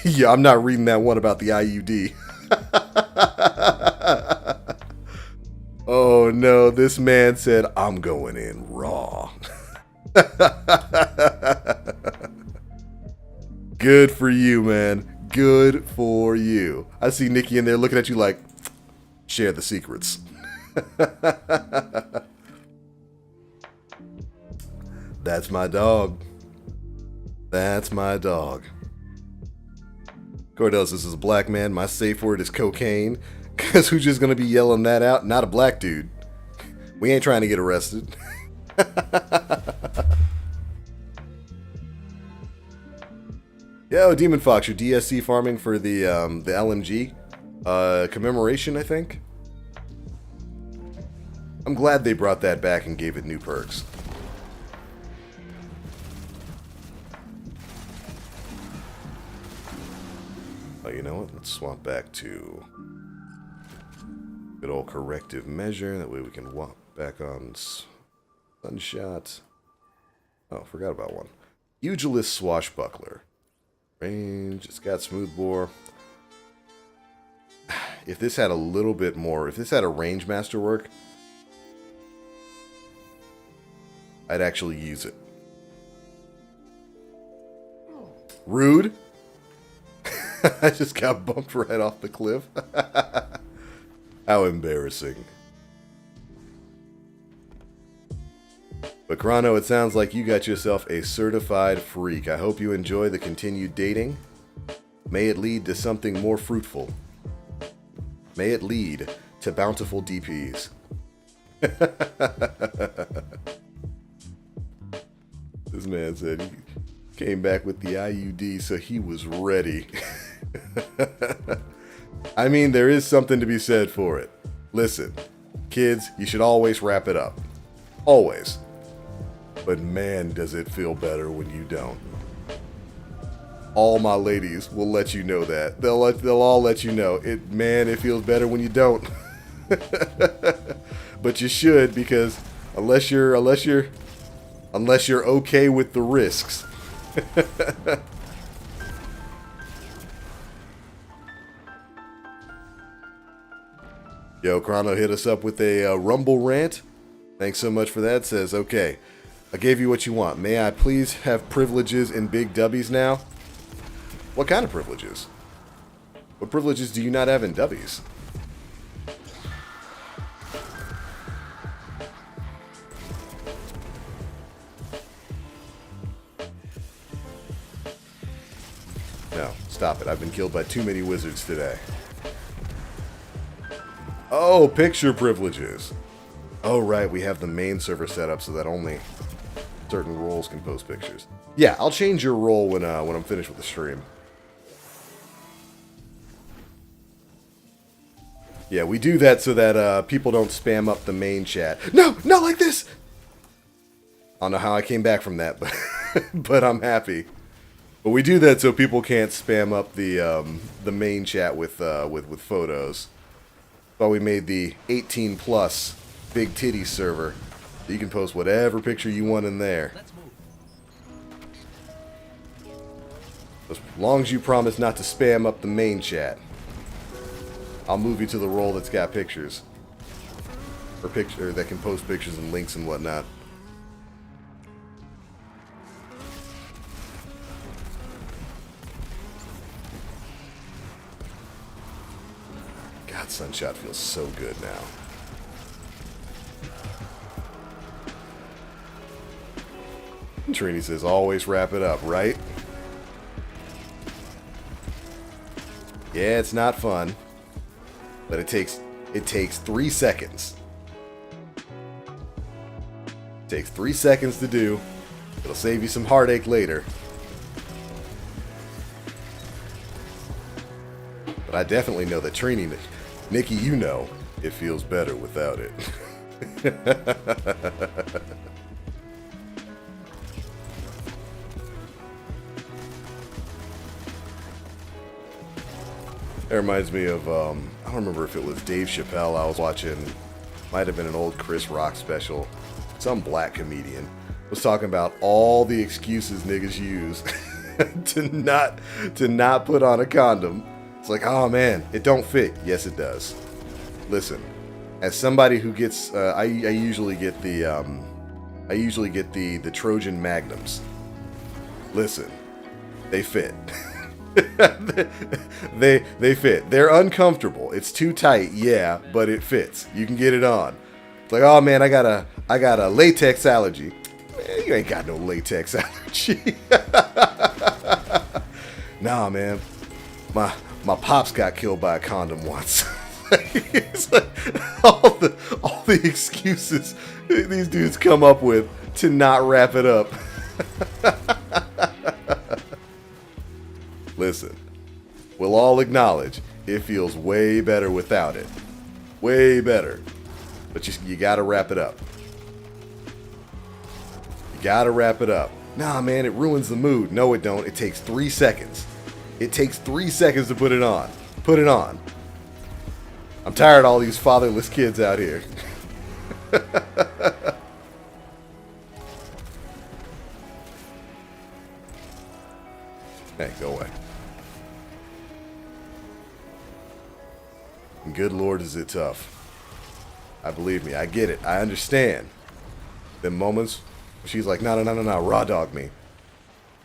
S1: Yeah, I'm not reading that one about the IUD. Oh no, this man said, I'm going in raw. Good for you, man. Good for you. I see Nikki in there looking at you like, share the secrets. That's my dog. That's my dog. Cordell says, as a black man, my safe word is cocaine. Because who's just going to be yelling that out? Not a black dude. We ain't trying to get arrested. Yo, Demon Fox, your DSC farming for the LMG commemoration, I think. I'm glad they brought that back and gave it new perks. Oh, you know what? Let's swap back to good old corrective measure. That way we can walk back on Sunshot. Oh, forgot about one. Pugilist Swashbuckler. Range. It's got smooth bore. If this had a little bit more, if this had a range masterwork, I'd actually use it. Rude. I just got bumped right off the cliff. How embarrassing. But Chrono, it sounds like you got yourself a certified freak. I hope you enjoy the continued dating. May it lead to something more fruitful. May it lead to bountiful DPs. This man said he came back with the IUD, so he was ready. I mean, there is something to be said for it. Listen, kids, you should always wrap it up. Always. But man, does it feel better when you don't. All my ladies will let you know that. They'll all let you know. Man, it feels better when you don't. But you should, because unless you're okay with the risks. Yo, Chrono hit us up with a Rumble rant. Thanks so much for that. Says, okay, I gave you what you want. May I please have privileges in Big W's now? What kind of privileges? What privileges do you not have in W's? No, stop it. I've been killed by too many wizards today. Oh, picture privileges. Oh, right. We have the main server set up so that only certain roles can post pictures. Yeah, I'll change your role when I'm finished with the stream. Yeah, we do that so that people don't spam up the main chat. No, not like this! I don't know how I came back from that, but but I'm happy. But we do that so people can't spam up the main chat with photos. But we made the 18 plus big titty server. You can post whatever picture you want in there. As long as you promise not to spam up the main chat, I'll move you to the role that's got pictures. Or that can post pictures and links and whatnot. God, Sunshot feels so good now. Trini says, always wrap it up, right? Yeah, it's not fun. But it takes 3 seconds. It takes 3 seconds to do. It'll save you some heartache later. But I definitely know that training, Nikki, you know, it feels better without it. That reminds me of, I don't remember if it was Dave Chappelle I was watching. Might have been an old Chris Rock special. Some black comedian was talking about all the excuses niggas use to not put on a condom. It's like, oh man, it don't fit. Yes, it does. Listen, as somebody who gets, I usually get the Trojan Magnums. Listen, they fit. they fit. They're uncomfortable. It's too tight, yeah, but it fits. You can get it on. It's like, oh man, I got a latex allergy. Man, you ain't got no latex allergy. Nah, man. My pops got killed by a condom once. It's like all the excuses these dudes come up with to not wrap it up. Listen, we'll all acknowledge it feels way better without it. Way better. But you gotta wrap it up. You gotta wrap it up. Nah, man, it ruins the mood. No, it don't. It takes 3 seconds. It takes 3 seconds to put it on. Put it on. I'm tired of all these fatherless kids out here. Hey, go away. And good Lord, is it tough. I believe me. I get it. I understand. The moments where she's like, no, raw dog me.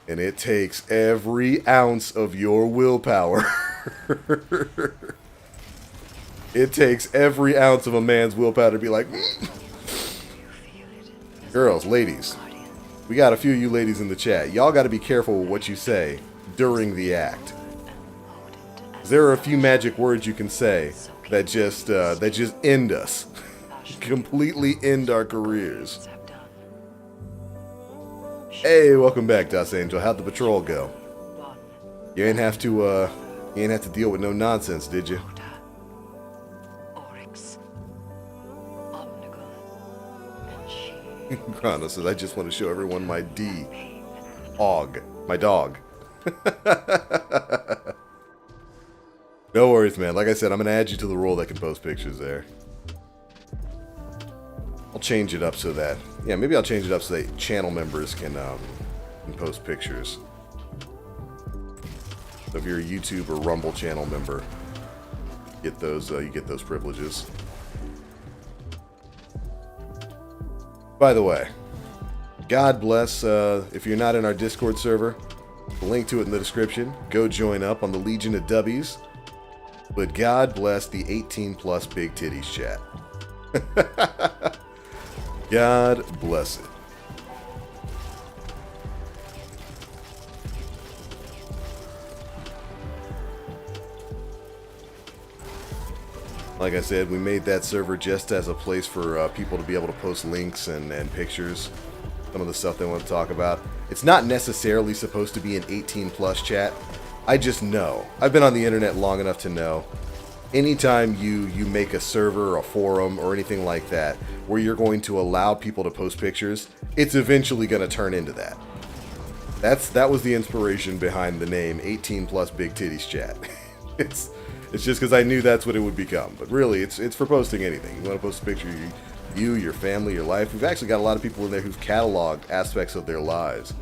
S1: And it takes every ounce of your willpower. It takes every ounce of a man's willpower to be like, girls, ladies, we got a few of you ladies in the chat. Y'all got to be careful with what you say during the act. There are a few magic words you can say that just end us, completely end our careers. Hey, welcome back, Das Angel. How'd the patrol go? You ain't have to deal with no nonsense, did you? Grano says, I just want to show everyone my my dog. No worries, man. Like I said, I'm going to add you to the role that can post pictures there. I'll change it up so that, yeah, maybe I'll change it up so that channel members can post pictures. So if you're a YouTube or Rumble channel member, you get those privileges. By the way, God bless, if you're not in our Discord server, the link to it in the description. Go join up on the Legion of W's. But God bless the 18 plus big titties chat. God bless it. Like I said, we made that server just as a place for people to be able to post links and pictures. Some of the stuff they want to talk about. It's not necessarily supposed to be an 18 plus chat. I just know. I've been on the internet long enough to know. Anytime you make a server, a forum, or anything like that, where you're going to allow people to post pictures, it's eventually going to turn into that. That was the inspiration behind the name 18 plus big titties chat. It's just because I knew that's what it would become. But really, it's for posting anything. You want to post a picture of you, your family, your life. We've actually got a lot of people in there who've cataloged aspects of their lives.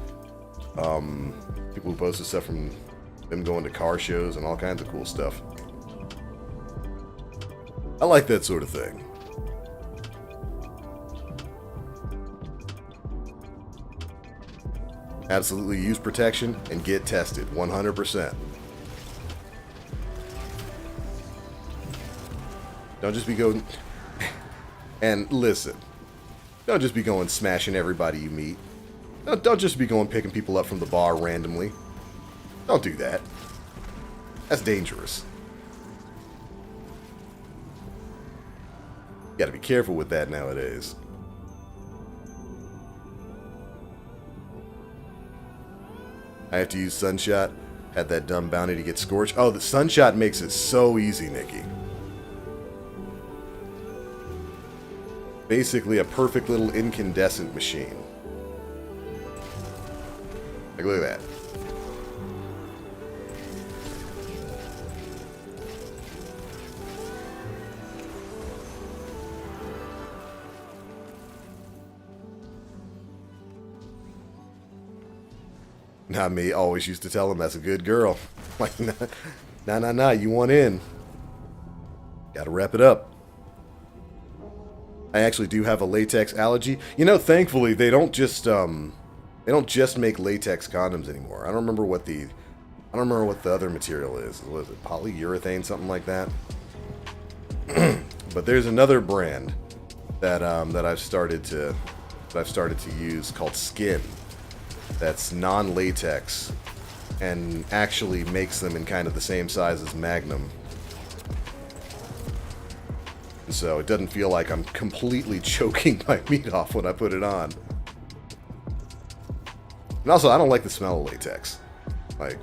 S1: People who posted stuff from them going to car shows and all kinds of cool stuff. I like that sort of thing. Absolutely use protection and get tested 100%. Don't just be going... And listen, don't just be going smashing everybody you meet. Don't just be going picking people up from the bar randomly. Don't do that. That's dangerous. You gotta be careful with that nowadays. I have to use Sunshot. Had that dumb bounty to get Scorched. Oh, the Sunshot makes it so easy, Nikki. Basically a perfect little incandescent machine. Like, look at that. Not me. Always used to tell him that's a good girl. Like, nah, you want in. Gotta wrap it up. I actually do have a latex allergy. You know, thankfully, they don't just make latex condoms anymore. I don't remember what the other material is. Was it polyurethane, something like that? But there's another brand that I've started to use called Skin. That's non-latex and actually makes them in kind of the same size as Magnum. So it doesn't feel like I'm completely choking my meat off when I put it on. And also, I don't like the smell of latex. Like,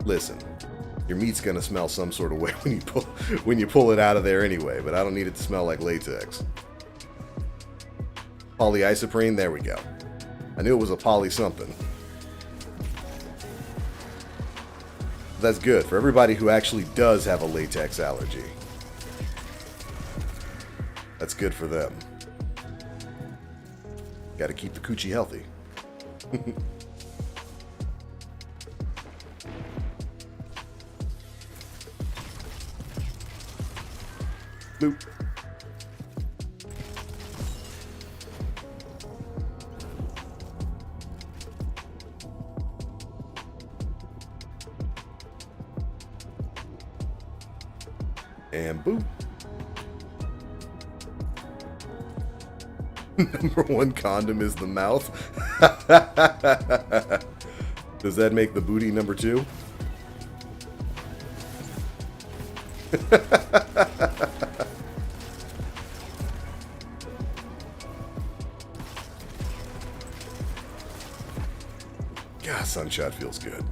S1: listen, your meat's gonna smell some sort of way when you pull it out of there anyway, but I don't need it to smell like latex. Polyisoprene, there we go. I knew it was a poly something. That's good for everybody who actually does have a latex allergy. That's good for them. Gotta keep the coochie healthy. Boop. And boop. Number one condom is the mouth. Does that make the booty number two? God, Sunshot feels good.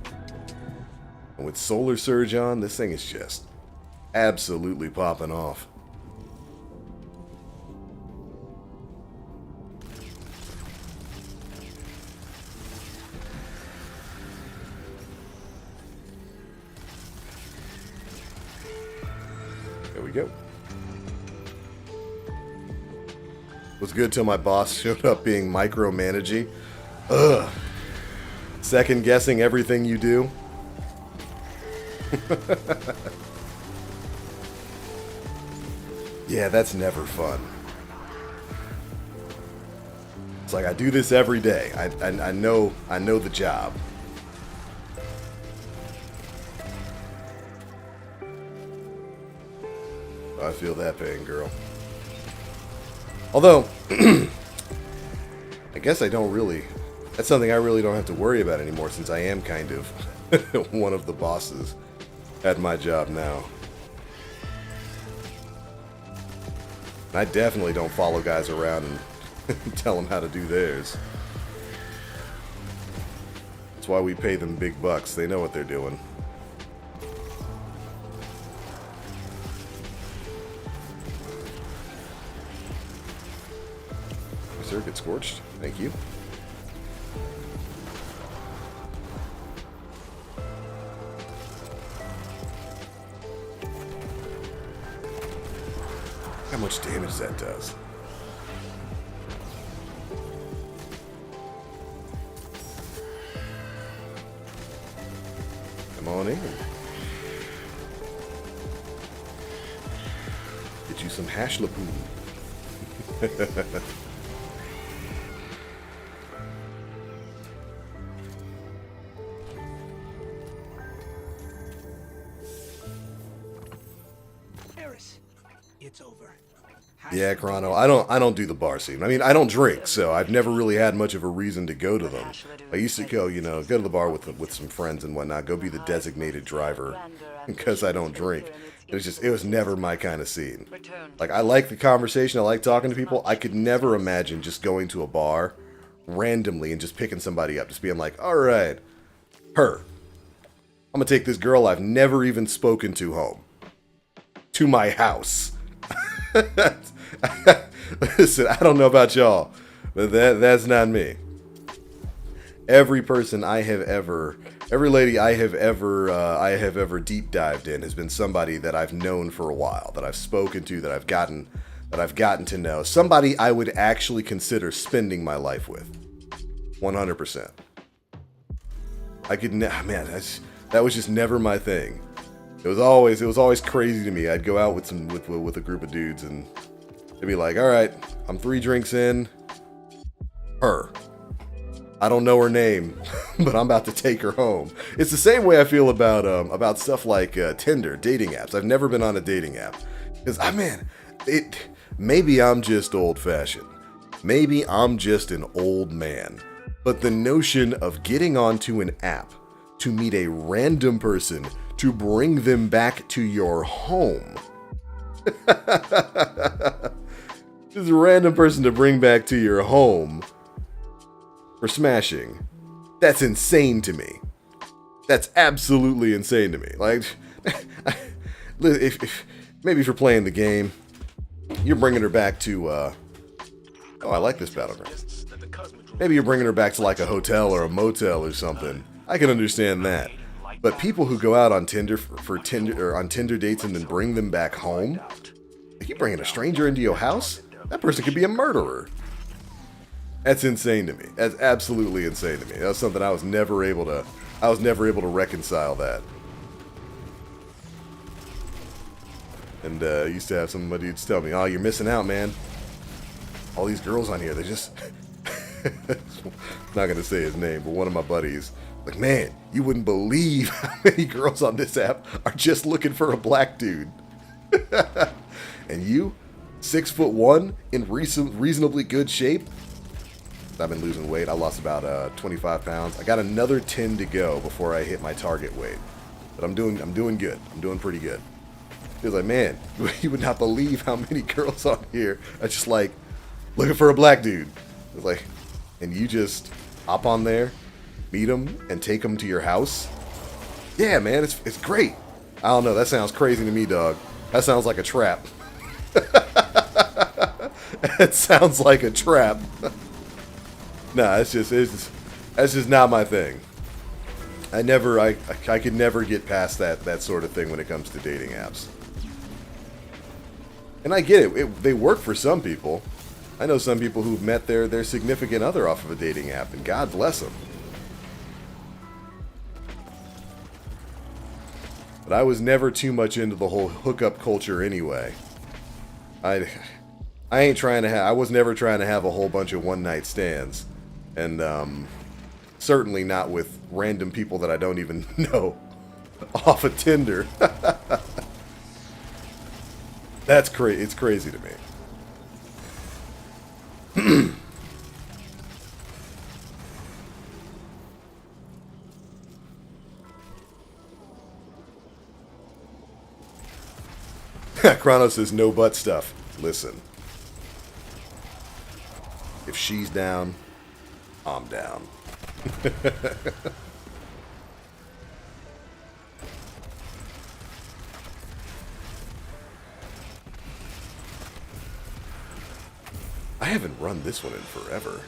S1: And with Solar Surge on, this thing is just absolutely popping off. There we go. Was good till my boss showed up being micromanaging. Ugh. Second guessing everything you do. Yeah, that's never fun. It's like I do this every day. I know the job. I feel that pain, girl. Although, I guess I don't really... That's something I really don't have to worry about anymore since I am kind of one of the bosses at my job now. I definitely don't follow guys around and tell them how to do theirs. That's why we pay them big bucks. They know what they're doing. Sir, get scorched. Thank you. How much damage that does. Come on in. Get you some hash lapoon.
S5: It's over.
S1: Yeah, Chrono. I don't do the bar scene. I mean, I don't drink, so I've never really had much of a reason to go to them. I used to go, go to the bar with some friends and whatnot, go be the designated driver, because I don't drink. It was never my kind of scene. Like, I like the conversation, I like talking to people. I could never imagine just going to a bar randomly and just picking somebody up, just being like, all right, her. I'm gonna take this girl I've never even spoken to home. To my house. Listen, I don't know about y'all, but that's not me. Every person I have ever, every lady I have ever deep dived in has been somebody that I've known for a while, that I've spoken to, that I've gotten to know. Somebody I would actually consider spending my life with. 100%. I could, man, that was just never my thing. It was always crazy to me. I'd go out with a group of dudes and they'd be like, all right, I'm 3 drinks in. Her. I don't know her name, but I'm about to take her home. It's the same way I feel about stuff like Tinder, dating apps. I've never been on a dating app because maybe I'm just old-fashioned. Maybe I'm just an old man. But the notion of getting onto an app to meet a random person to bring them back to your home. Just a random person to bring back to your home for smashing. That's insane to me. That's absolutely insane to me. Like, if maybe if you're playing the game, you're bringing her back to, oh, I like this battleground. Maybe you're bringing her back to like a hotel or a motel or something. I can understand that. But people who go out on Tinder for Tinder or on Tinder dates and then bring them back home, if you bringing a stranger into your house, that person could be a murderer. That's insane to me. That's absolutely insane to me. That was something I was never able to reconcile that. And I used to have some of my dudes tell me, "Oh, you're missing out, man. All these girls on here, they just..." I'm not gonna say his name, but one of my buddies, like, "Man, you wouldn't believe how many girls on this app are just looking for a black dude." And you, 6'1", in reasonably good shape. I've been losing weight. I lost about 25 pounds. I got another 10 to go before I hit my target weight. But I'm doing good. I'm doing pretty good. He was like, "Man, you would not believe how many girls on here are just like looking for a black dude." It was like, and you just hop on there, meet them, and take them to your house? Yeah, man, it's great. I don't know. That sounds crazy to me, dog. That sounds like a trap. It sounds like a trap. Nah, that's just not my thing. I could never get past that sort of thing when it comes to dating apps. And I get it. They work for some people. I know some people who've met their significant other off of a dating app, and God bless them. But I was never too much into the whole hookup culture anyway. I was never trying to have a whole bunch of one-night stands. And certainly not with random people that I don't even know off of Tinder. That's crazy. It's crazy to me. Chronos says no butt stuff. Listen. If she's down, I'm down. I haven't run this one in forever.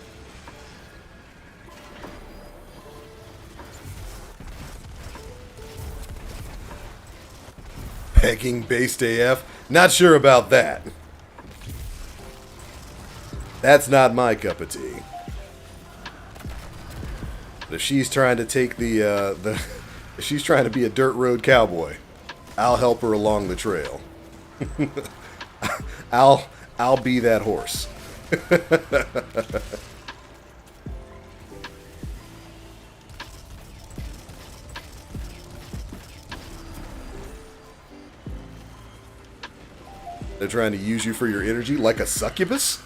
S1: Pegging based AF? Not sure about that. That's not my cup of tea. But if she's trying to take if she's trying to be a dirt road cowboy, I'll help her along the trail. I'll be that horse. They're trying to use you for your energy like a succubus?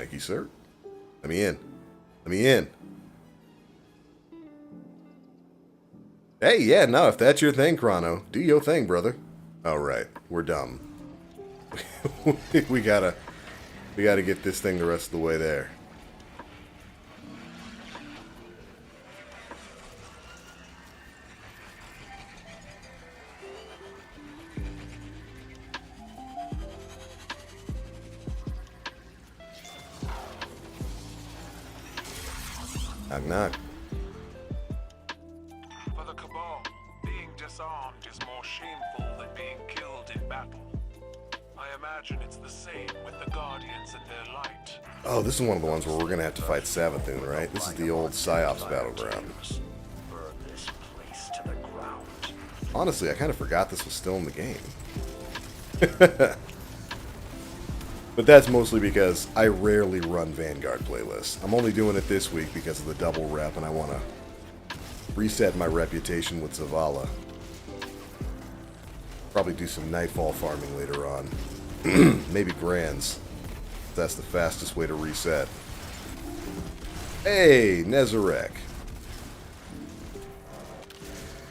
S1: Thank you, sir. Let me in. Let me in. Hey, yeah, no, if that's your thing, Chrono, do your thing, brother. All right, we're dumb. we gotta get this thing the rest of the way there. Knock, knock.
S4: For the Cabal, being disarmed is more shameful than being killed in battle. I imagine it's the same with the Guardians and their light.
S1: Oh, this is one of the ones where we're gonna have to fight Savathun, right? This is the old Psyops battleground.
S4: Burn this place to the ground.
S1: Honestly, I kind of forgot this was still in the game. But that's mostly because I rarely run Vanguard playlists. I'm only doing it this week because of the double rep, and I want to reset my reputation with Zavala. Probably do some Nightfall farming later on. Maybe Grands. That's the fastest way to reset. Hey, Nezarek.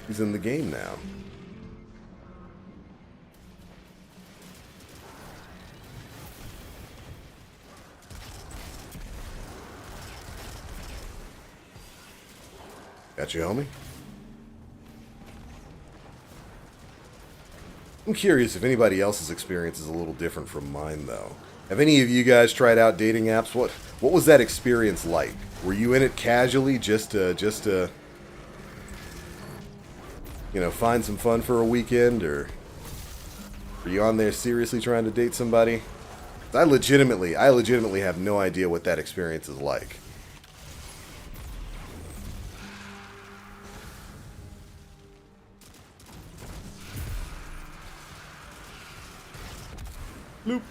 S1: He's in the game now. Got you, homie? I'm curious if anybody else's experience is a little different from mine, though. Have any of you guys tried out dating apps? What was that experience like? Were you in it casually, just to you know, find some fun for a weekend, or were you on there seriously trying to date somebody? I legitimately have no idea what that experience is like. Bloop.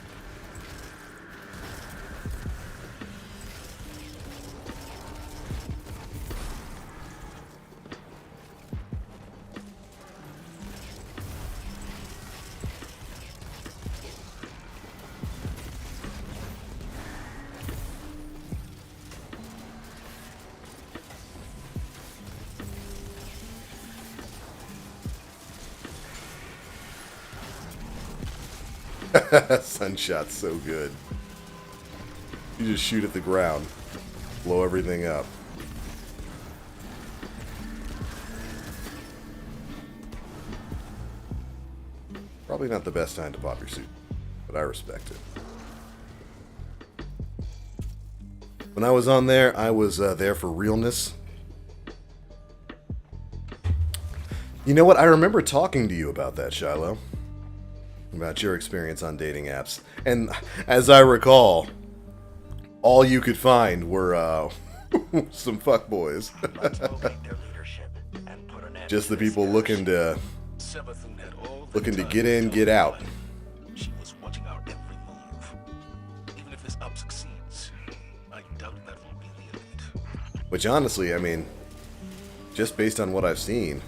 S1: Sunshot's so good. You just shoot at the ground, blow everything up. Probably not the best time to pop your suit, but I respect it. When I was on there, I was there for realness. You know what? I remember talking to you about that, Shiloh. About your experience on dating apps. And as I recall, all you could find were some fuckboys. Just the people looking to get in, get out.
S4: She was watching our every move. Even if this up succeeds, I doubt that will be the end.
S1: Which honestly, I mean, just based on what I've seen,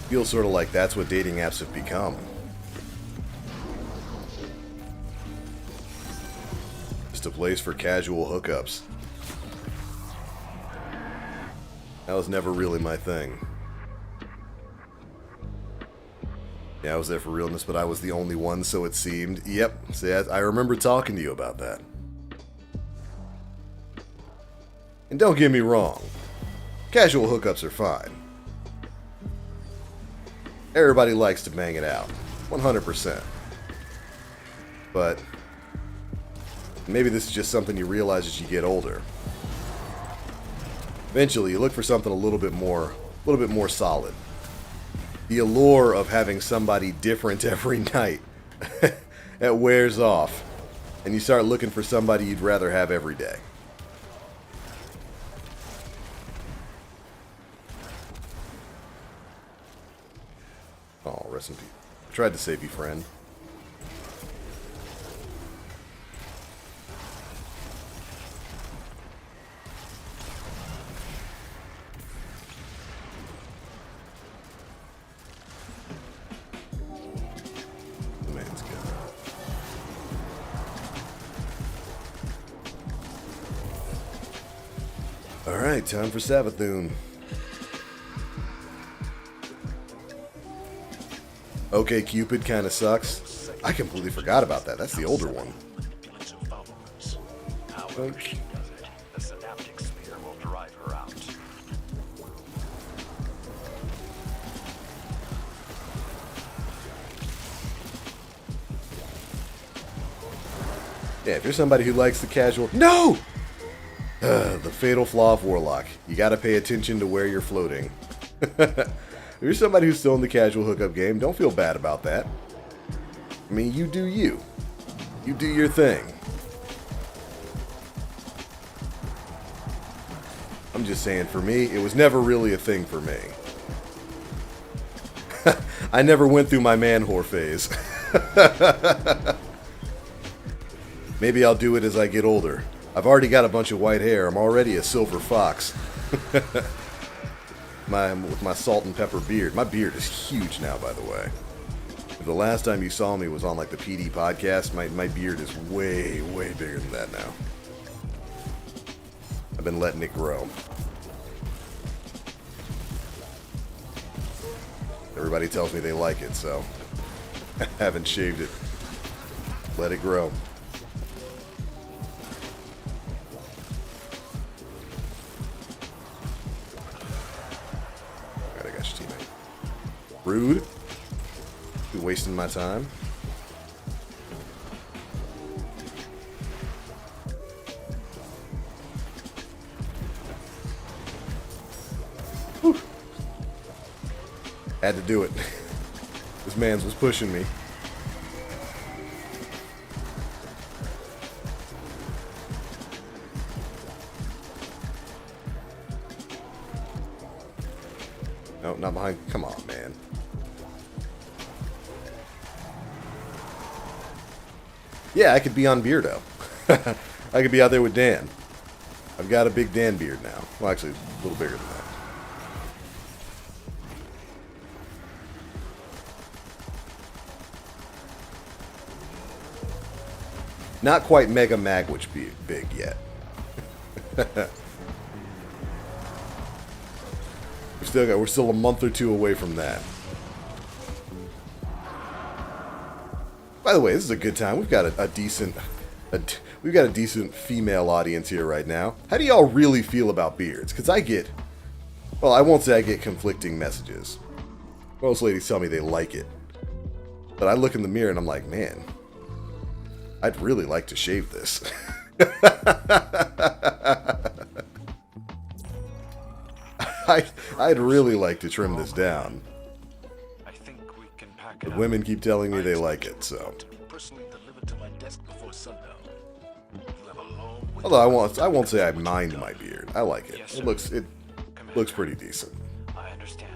S1: feels sort of like that's what dating apps have become. Just a place for casual hookups. That was never really my thing. Yeah, I was there for realness, but I was the only one, so it seemed. Yep, see, I remember talking to you about that. And don't get me wrong, casual hookups are fine. Everybody likes to bang it out, 100%. But maybe this is just something you realize as you get older. Eventually, you look for something a little bit more solid. The allure of having somebody different every night, it wears off, and you start looking for somebody you'd rather have every day. Oh, rest in peace. I tried to save you, friend. The man's good. Alright, time for Savathun. Okay, Cupid kind of sucks. I completely forgot about that. That's the older one.
S4: However she does it, the synaptic sphere will drive her out.
S1: Yeah, if you're somebody who likes the casual... No! The fatal flaw of Warlock. You gotta pay attention to where you're floating. If you're somebody who's still in the casual hookup game, don't feel bad about that. I mean, you do you. You do your thing. I'm just saying, for me, it was never really a thing for me. I never went through my man whore phase. Maybe I'll do it as I get older. I've already got a bunch of white hair. I'm already a silver fox. With my salt and pepper beard. My beard is huge now, by the way. If the last time you saw me was on like the PD podcast, my beard is way, way bigger than that now. I've been letting it grow. Everybody tells me they like it, so I haven't shaved it. Let it grow. Alright, I got your teammate. Rude. You're wasting my time. Whew. Had to do it. This man's was pushing me. No, not behind. Come on, man. Yeah, I could be on Beardo. I could be out there with Dan. I've got a big Dan beard now. Well, actually, a little bigger than that. Not quite Mega Magwitch big yet. We're still a month or two away from that. By the way, this is a good time. We've got a decent female audience here right now. How do y'all really feel about beards? Because well, I won't say I get conflicting messages. Most ladies tell me they like it. But I look in the mirror and I'm like, man, I'd really like to shave this. I'd really like to trim this down.
S2: I think we can pack it
S1: But
S2: up.
S1: women keep telling me they like it, so.
S4: Personally delivered to my desk before sundown. You have a long way.
S1: Although I won't say I mind my beard. I like it.
S2: Yes,
S1: It
S2: sir.
S1: looks
S2: Commander,
S1: pretty decent.
S2: I understand.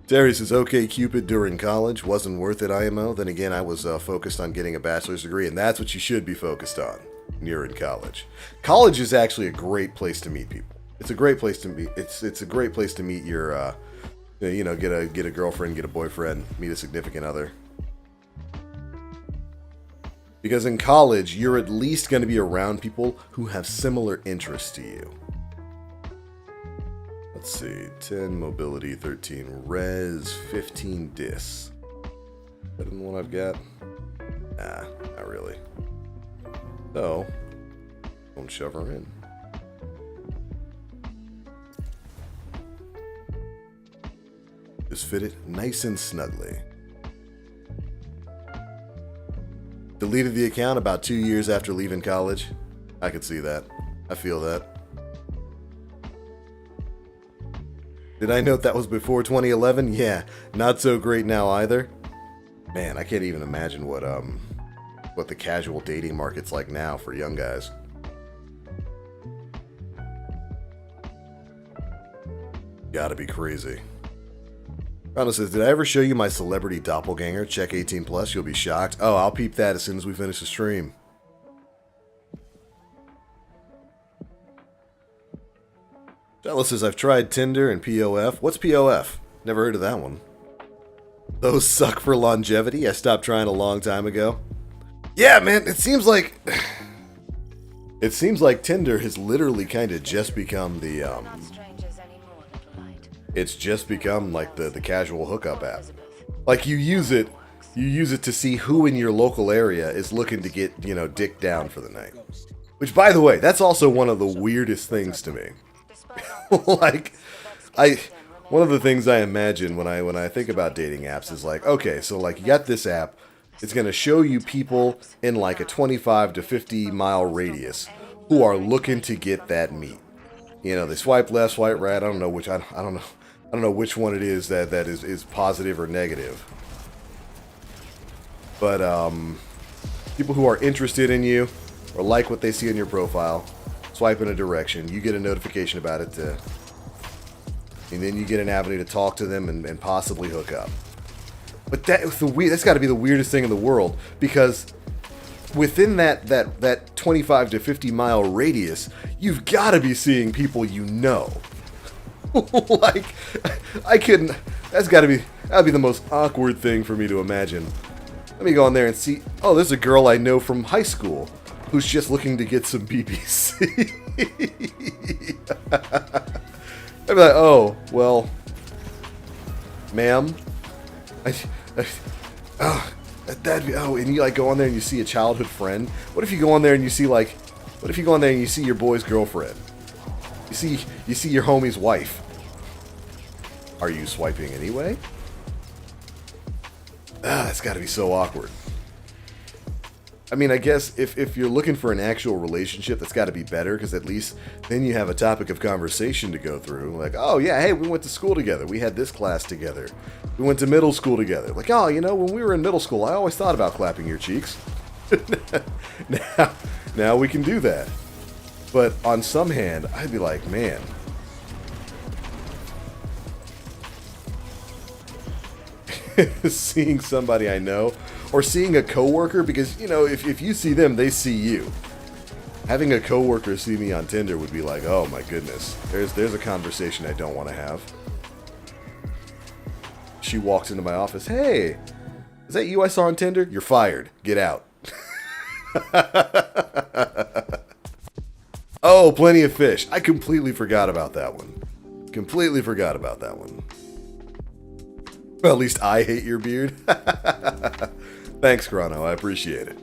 S1: Terry says, okay, Cupid during college wasn't worth it, IMO. Then again, I was focused on getting a bachelor's degree, and that's what you should be focused on when you're in college. College is actually a great place to meet people. It's a great place to meet. It's a great place to meet your, get a girlfriend, get a boyfriend, meet a significant other. Because in college, you're at least going to be around people who have similar interests to you. Let's see, 10 mobility, 13 res, 15 dis. Better than the one I've got? Nah, not really. So, don't shove her in. Just fit it nice and snugly. Deleted the account about 2 years after leaving college. I could see that. I feel that. Did I note that was before 2011? Yeah, not so great now either. Man, I can't even imagine what the casual dating market's like now for young guys. Gotta be crazy. Ronald says, did I ever show you my celebrity doppelganger? Check 18 plus, you'll be shocked. Oh, I'll peep that as soon as we finish the stream. Dallas says, I've tried Tinder and POF. What's POF? Never heard of that one. Those suck for longevity. I stopped trying a long time ago. Yeah, man, it seems like Tinder has literally kind of just become the it's just become like the casual hookup app. Like you use it to see who in your local area is looking to get, dick down for the night. Which, by the way, that's also one of the weirdest things to me. Like, one of the things I imagine when I think about dating apps is like, okay, so like you got this app, it's going to show you people in like a 25 to 50 mile radius who are looking to get that meat. They swipe left, swipe right. I don't know which which one it is that is positive or negative. But people who are interested in you or like what they see in your profile, swipe in a direction, you get a notification about it, and then you get an avenue to talk to them and possibly hook up. But that's got to be the weirdest thing in the world, because within that 25 to 50 mile radius, you've got to be seeing people you know. Like, that'd be the most awkward thing for me to imagine. Let me go on there and see, oh, there's a girl I know from high school who's just looking to get some BBC. I'd be like, oh, well, ma'am, and you like go on there and you see a childhood friend. What if you go on there and you see your boy's girlfriend? You see your homie's wife. Are you swiping anyway? That's got to be so awkward. I mean, I guess if you're looking for an actual relationship, that's got to be better, because at least then you have a topic of conversation to go through. Like, oh yeah, hey, we went to school together. We had this class together. We went to middle school together. Like, oh, when we were in middle school, I always thought about clapping your cheeks. Now we can do that. But on some hand, I'd be like, man, seeing somebody I know, or seeing a coworker, because if you see them, they see you. Having a coworker see me on Tinder would be like, oh my goodness, there's a conversation I don't want to have. She walks into my office, hey, is that you I saw on Tinder? You're fired. Get out. Oh, Plenty of Fish. I completely forgot about that one. Well, at least I hate your beard. Thanks, Chrono. I appreciate it.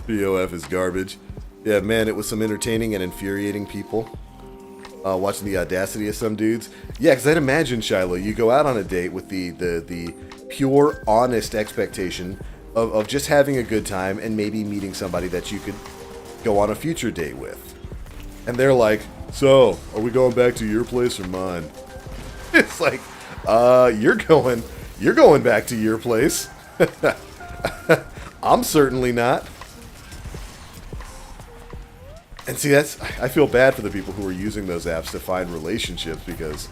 S1: BOF is garbage. Yeah, man, it was some entertaining and infuriating people. Watching the audacity of some dudes. Yeah, because I'd imagine, Shiloh, you go out on a date with the pure, honest expectation of just having a good time and maybe meeting somebody that you could go on a future date with. And they're like, so, are we going back to your place or mine? It's like, you're going back to your place. I'm certainly not. And see, I feel bad for the people who are using those apps to find relationships, because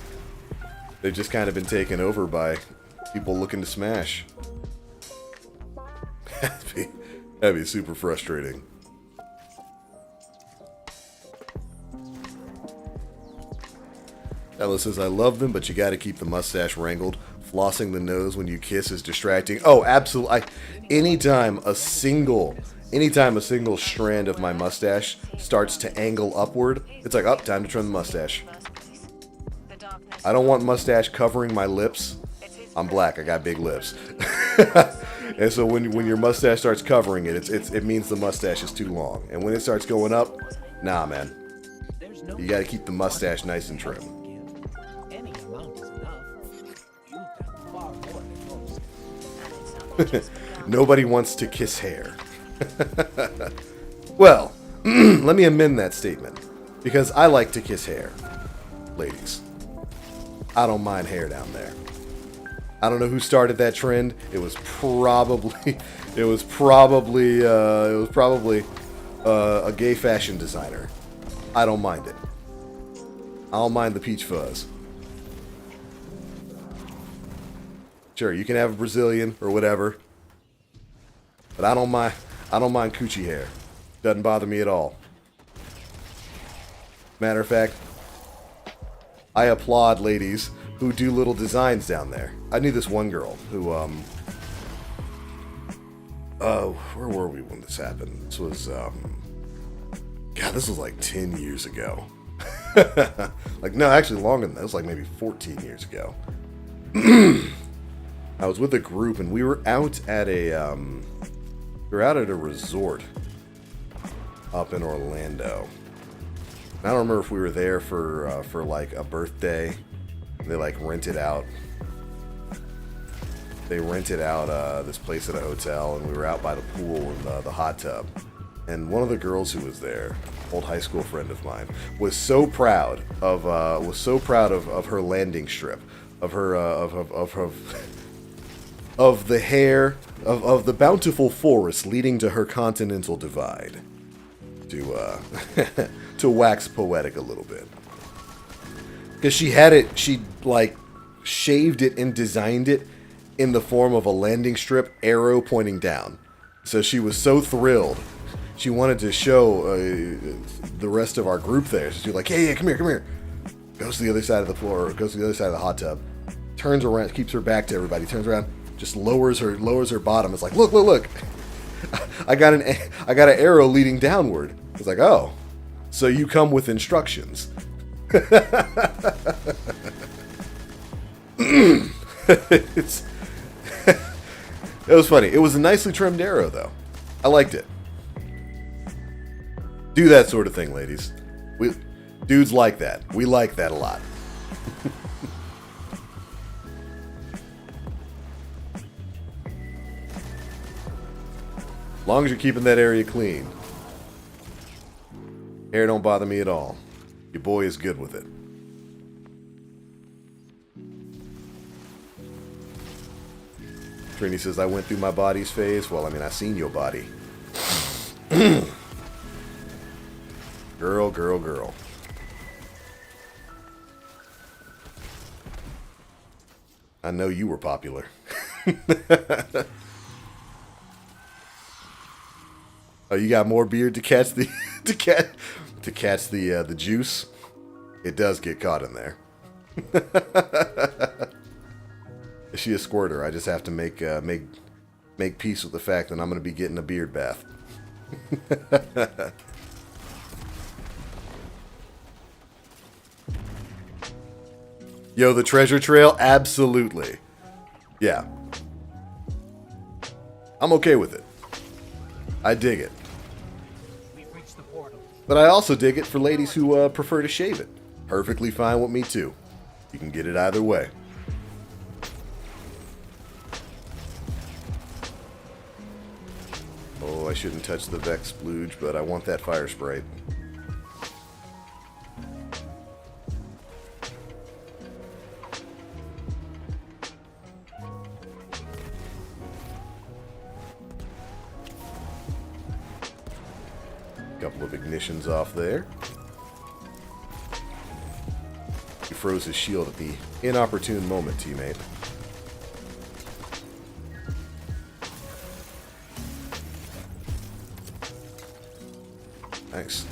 S1: they've just kind of been taken over by people looking to smash. That'd be super frustrating. Ella says, I love them, but you gotta keep the mustache wrangled. Flossing the nose when you kiss is distracting. Oh, absolutely. Anytime a single strand of my mustache starts to angle upward, it's like, oh, time to trim the mustache. I don't want mustache covering my lips. I'm black. I got big lips. And so when your mustache starts covering it, it means the mustache is too long. And when it starts going up, nah, man. You got to keep the mustache nice and trim. Nobody wants to kiss hair. Well, let me amend that statement, because I like to kiss hair, ladies. I don't mind hair down there. I don't know who started that trend. It was probably a gay fashion designer. I don't mind it. I don't mind the peach fuzz. Sure, you can have a Brazilian or whatever, but I don't mind coochie hair. Doesn't bother me at all. Matter of fact, I applaud ladies who do little designs down there. I knew this one girl who, where were we when this happened? This was, God, this was like 10 years ago. Like, no, actually longer than that. It was like maybe 14 years ago. I was with a group and we were out at a resort up in Orlando. I don't remember if we were there for like a birthday. They like rented out. They rented out this place at a hotel, and we were out by the pool and the hot tub. And one of the girls who was there, old high school friend of mine, was so proud of her landing strip, of her of the hair of the bountiful forest leading to her continental divide. To wax poetic a little bit, because she had it. She like shaved it and designed it in the form of a landing strip, arrow pointing down. So she was so thrilled. She wanted to show the rest of our group there. So she's like, "Hey, come here." Goes to the other side of the floor, goes to the other side of the hot tub, turns around, keeps her back to everybody, turns around, just lowers her bottom. It's like, look. I got an arrow leading downward. It's like, oh, so you come with instructions. It was funny. It was a nicely trimmed arrow, though. I liked it. Do that sort of thing, ladies. Dudes like that. We like that a lot. As long as you're keeping that area clean. Hair don't bother me at all. Your boy is good with it. Trini says, I went through my body's phase. Well, I mean, I seen your body. Girl. I know you were popular. Oh, you got more beard to catch the the juice. It does get caught in there. Is she a squirter? I just have to make peace with the fact that I'm going to be getting a beard bath. Yo, the treasure trail? Absolutely. Yeah. I'm okay with it. I dig it. But I also dig it for ladies who prefer to shave it. Perfectly fine with me too. You can get it either way. Oh, I shouldn't touch the Vex splooge, but I want that fire sprite. Couple of ignitions off there. He froze his shield at the inopportune moment, teammate. Nice.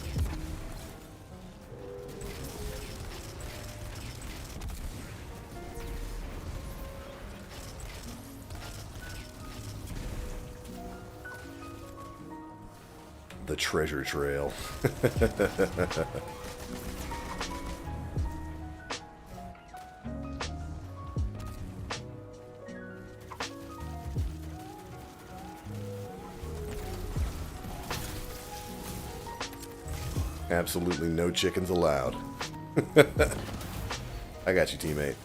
S1: The treasure trail. Absolutely no chickens allowed. I got you, teammate.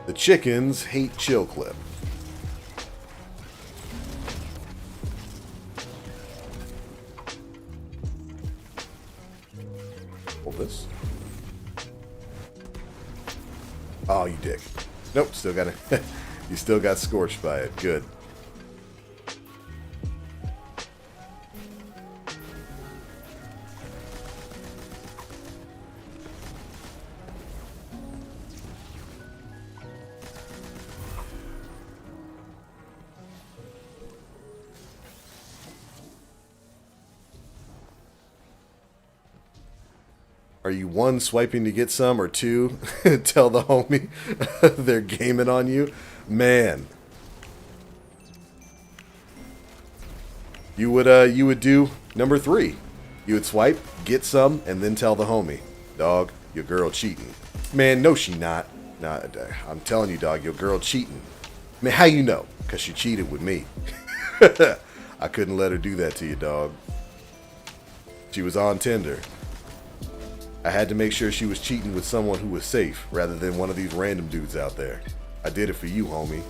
S1: The chickens hate chill clip. Hold this. Oh, you dick. Nope, still got it. You still got scorched by it. Good. Are you one, swiping to get some, or two, tell the homie they're gaming on you? Man. You would do number 3. You would swipe, get some, and then tell the homie, dog, your girl cheating. Man, no she not. Nah, I'm telling you, dog, your girl cheating. Man, how you know? Because she cheated with me. I couldn't let her do that to you, dog. She was on Tinder. I had to make sure she was cheating with someone who was safe, rather than one of these random dudes out there. I did it for you, homie.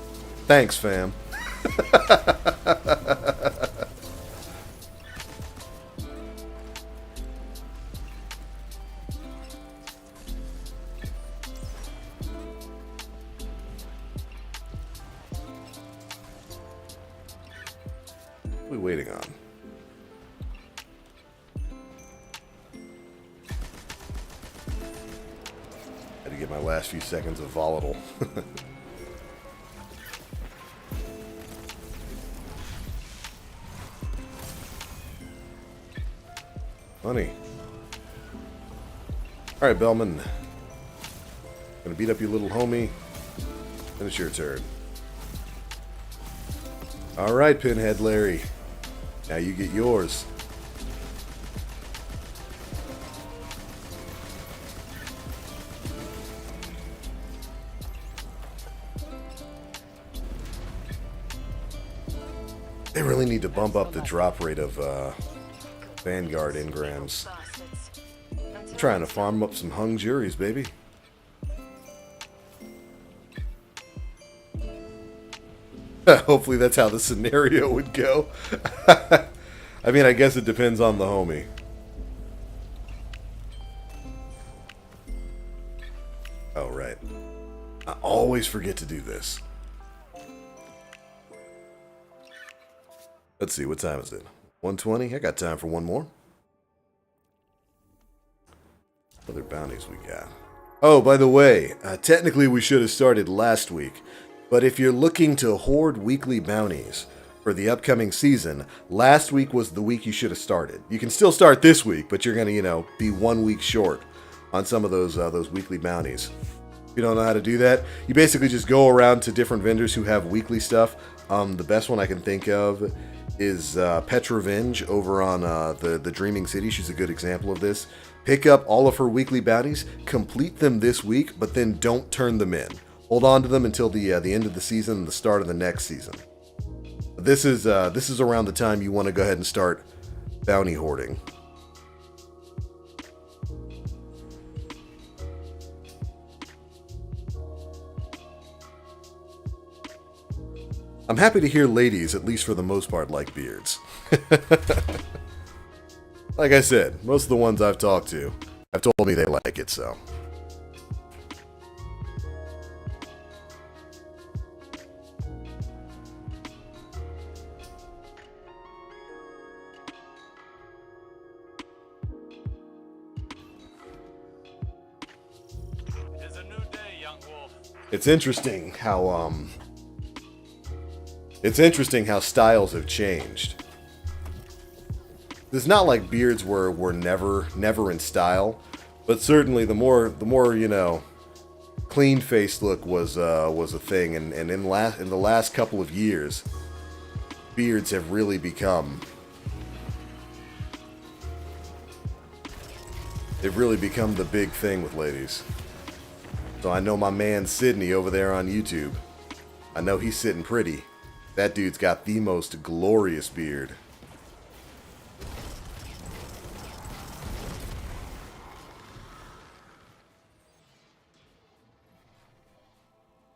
S1: Thanks, fam. What are we waiting on? Had to get my last few seconds of volatile. Funny. Alright, Bellman. Gonna beat up your little homie. Then it's your turn. Alright, Pinhead Larry. Now you get yours. They really need to bump up the drop rate of Vanguard engrams. I'm trying to farm up some hung juries, baby. Hopefully that's how the scenario would go. I mean, I guess it depends on the homie. Oh, right. I always forget to do this. Let's see, what time is it? 1:20? I got time for one more. What other bounties we got? Oh, by the way, technically we should have started last week. But if you're looking to hoard weekly bounties for the upcoming season, last week was the week you should have started. You can still start this week, but you're going to, be 1 week short on some of those weekly bounties. If you don't know how to do that, you basically just go around to different vendors who have weekly stuff. The best one I can think of is Petrovenge over on the Dreaming City. She's a good example of this. Pick up all of her weekly bounties, complete them this week, but then don't turn them in. Hold on to them until the end of the season and the start of the next season. This is around the time you want to go ahead and start bounty hoarding. I'm happy to hear ladies, at least for the most part, like beards. Like I said, most of the ones I've talked to have told me they like it, so.
S2: It's a new day, young wolf.
S1: It's interesting how styles have changed. It's not like beards were never in style, but certainly the more clean-faced look was a thing, and in the last couple of years, beards have really become the big thing with ladies. So I know my man Sydney over there on YouTube. I know he's sitting pretty. That dude's got the most glorious beard.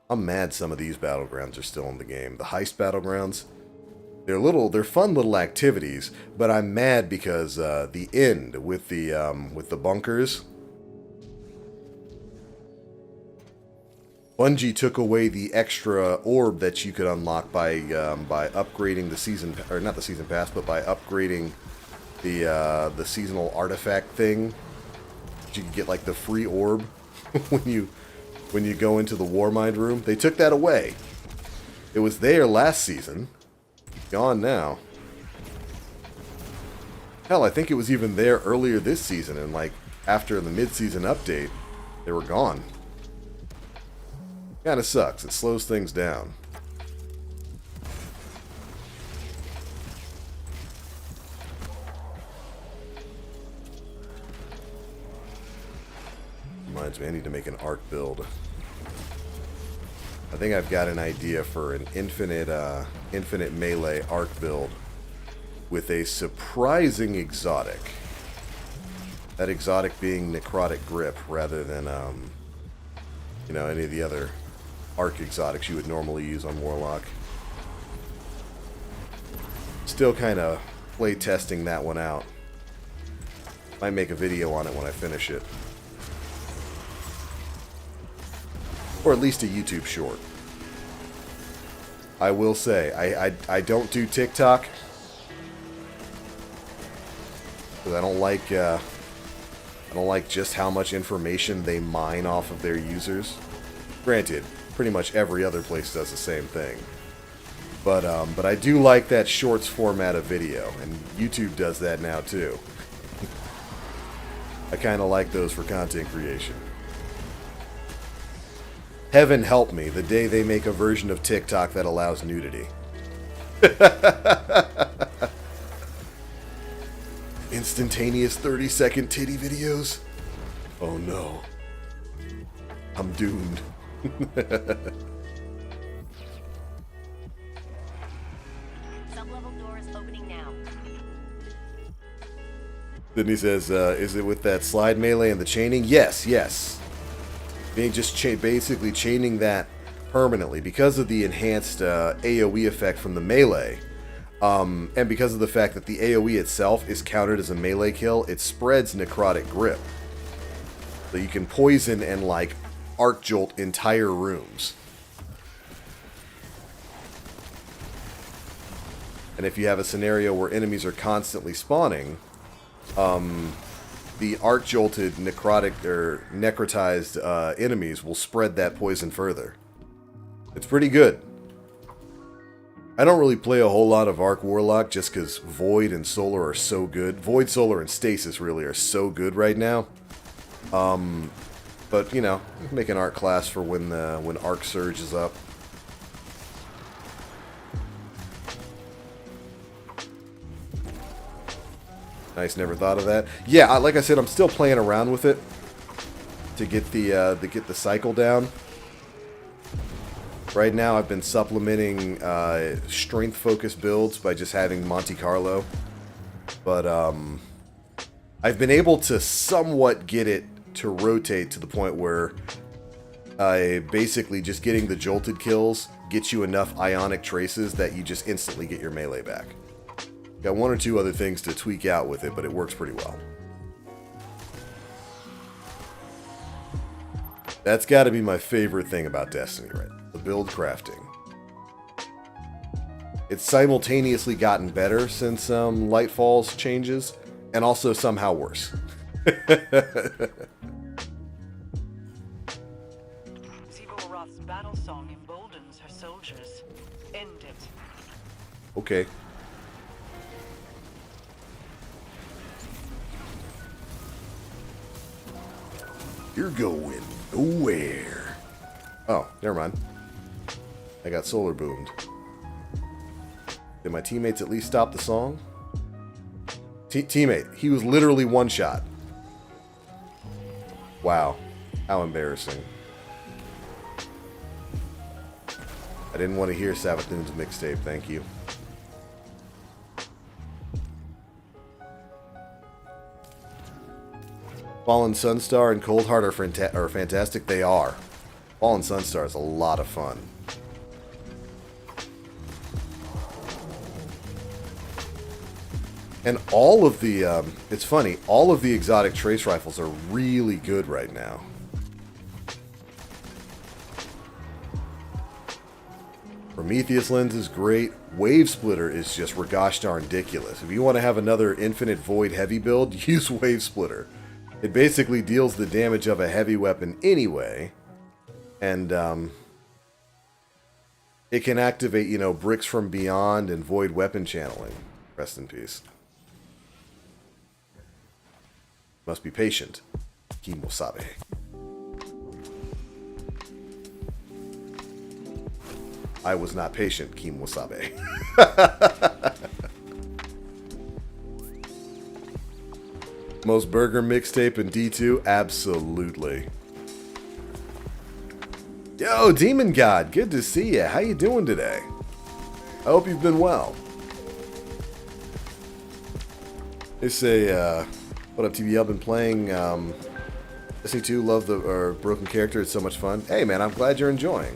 S1: I'm mad some of these battlegrounds are still in the game. The heist battlegrounds, they're fun little activities, but I'm mad because the end with the bunkers, Bungie took away the extra orb that you could unlock by upgrading the season, or not the season pass, but by upgrading the seasonal artifact thing. You could get like the free orb when you go into the Warmind room. They took that away. It was there last season. Gone now. Hell, I think it was even there earlier this season, and like after the mid-season update, they were gone. Kinda sucks. It slows things down. Reminds me, I need to make an arc build. I think I've got an idea for an infinite melee arc build with a surprising exotic. That exotic being Necrotic Grip rather than, you know, any of the other arc exotics you would normally use on Warlock. Still kind of play testing that one out. Might make a video on it when I finish it. Or at least a YouTube short. I will say, I don't do TikTok. Because I don't like just how much information they mine off of their users. Granted, pretty much every other place does the same thing. But I do like that shorts format of video, and YouTube does that now too. I kind of like those for content creation. Heaven help me the day they make a version of TikTok that allows nudity. Instantaneous 30-second titty videos? Oh no. I'm doomed.
S5: Sub-level doors opening now.
S1: Then he says, is it with that slide melee and the chaining? Yes, yes. Being just basically chaining that permanently because of the enhanced AoE effect from the melee. And because of the fact that the AoE itself is counted as a melee kill, it spreads Necrotic Grip. So you can poison and, like, arc jolt entire rooms. And if you have a scenario where enemies are constantly spawning, the arc jolted necrotic or necrotized enemies will spread that poison further. It's pretty good. I don't really play a whole lot of Arc Warlock just because Void and Solar are so good. Void, Solar, and Stasis really are so good right now. But, you know, make an Arc class for when Arc Surge is up. Nice, never thought of that. Yeah, like I said, I'm still playing around with it to get the cycle down. Right now, I've been supplementing strength-focused builds by just having Monte Carlo. But I've been able to somewhat get it to rotate to the point where basically just getting the jolted kills gets you enough ionic traces that you just instantly get your melee back. Got one or two other things to tweak out with it, but it works pretty well. That's got to be my favorite thing about Destiny, right? The build crafting. It's simultaneously gotten better since Lightfall's changes, and also somehow worse.
S3: Zivoroth's battle song emboldens her soldiers. End it.
S1: Okay. You're going nowhere. Oh, never mind. I got solar boomed. Did my teammates at least stop the song? Teammate, he was literally one shot. Wow. How embarrassing. I didn't want to hear Savathun's mixtape, thank you. Fallen Sunstar and Coldheart are fantastic. They are. Fallen Sunstar is a lot of fun. And all of the, it's funny, all of the exotic trace rifles are really good right now. Prometheus Lens is great. Wave Splitter is just gosh darn ridiculous. If you want to have another Infinite Void heavy build, use Wave Splitter. It basically deals the damage of a heavy weapon anyway, and it can activate, you know, Bricks from Beyond and Void Weapon Channeling. Rest in peace. Must be patient. Kimosabe. I was not patient, Kimosabe. Most burger mixtape in D2? Absolutely. Yo, Demon God, good to see you. How you doing today? I hope you've been well. They say, what up, TV? I've been playing Destiny 2, love the Broken Character. It's so much fun. Hey, man, I'm glad you're enjoying.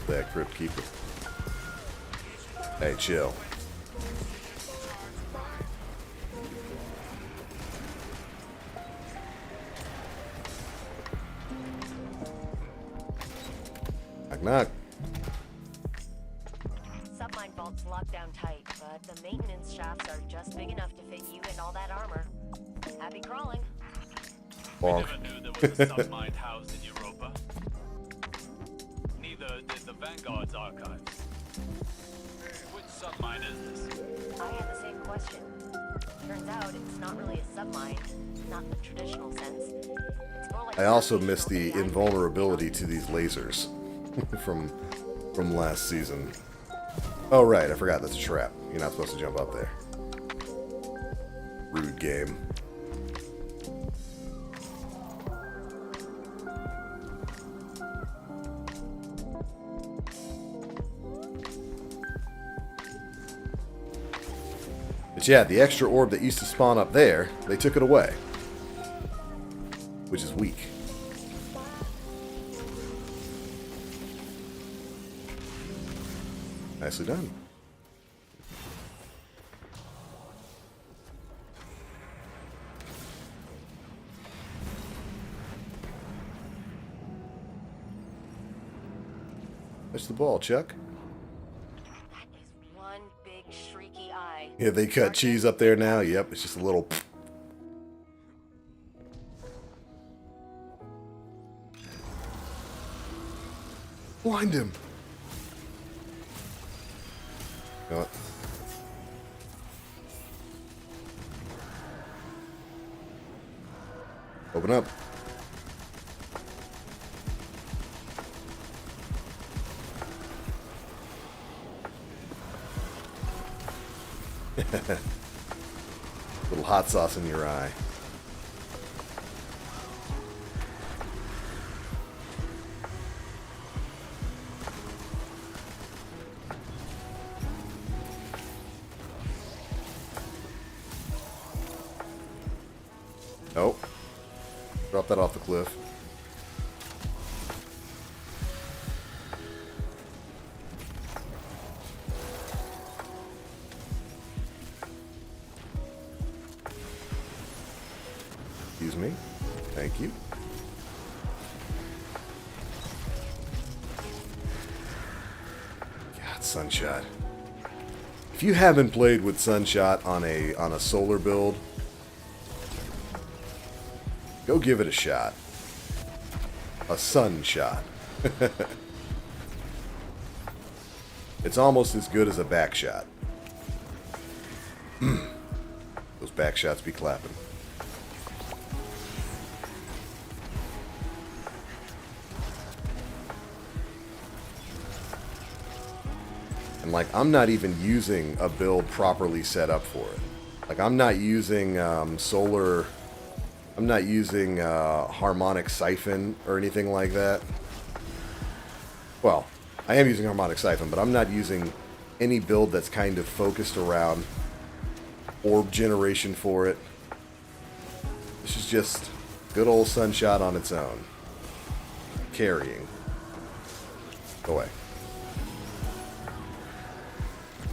S1: That Crypt Keeper. Hey, chill. Knock, knock.
S5: Submine vault's locked down tight, but the maintenance shafts are just big enough to fit you and all that armor. Happy crawling.
S1: Bonk.
S2: I never knew there was a submined house in Europa. Neither did the Vanguard's archives. Which submine is this?
S5: I had the same question. Turns out it's not really a submine, not in the traditional sense. It's more like
S1: I also missed the invulnerability to these lasers from last season. Oh, right, I forgot that's a trap. You're not supposed to jump up there. Rude game. But yeah, the extra orb that used to spawn up there, they took it away. Which is weak. Nicely done. Touch the ball, Chuck.
S5: That is one big shrieky eye.
S1: Yeah, they cut cheese up there now. Yep, it's just a little... Blind him. You know what? Open up. Little hot sauce in your eye. Oh. Drop that off the cliff. Excuse me. Thank you. God, Sunshot. If you haven't played with Sunshot on a solar build, go give it a shot. A sun shot. It's almost as good as a back shot. Those back shots be clapping. And like, I'm not even using a build properly set up for it. Like, I'm not using solar... I'm not using harmonic siphon or anything like that. Well, I am using harmonic siphon, but I'm not using any build that's kind of focused around orb generation for it. This is just good old Sunshot on its own. Carrying. Go away.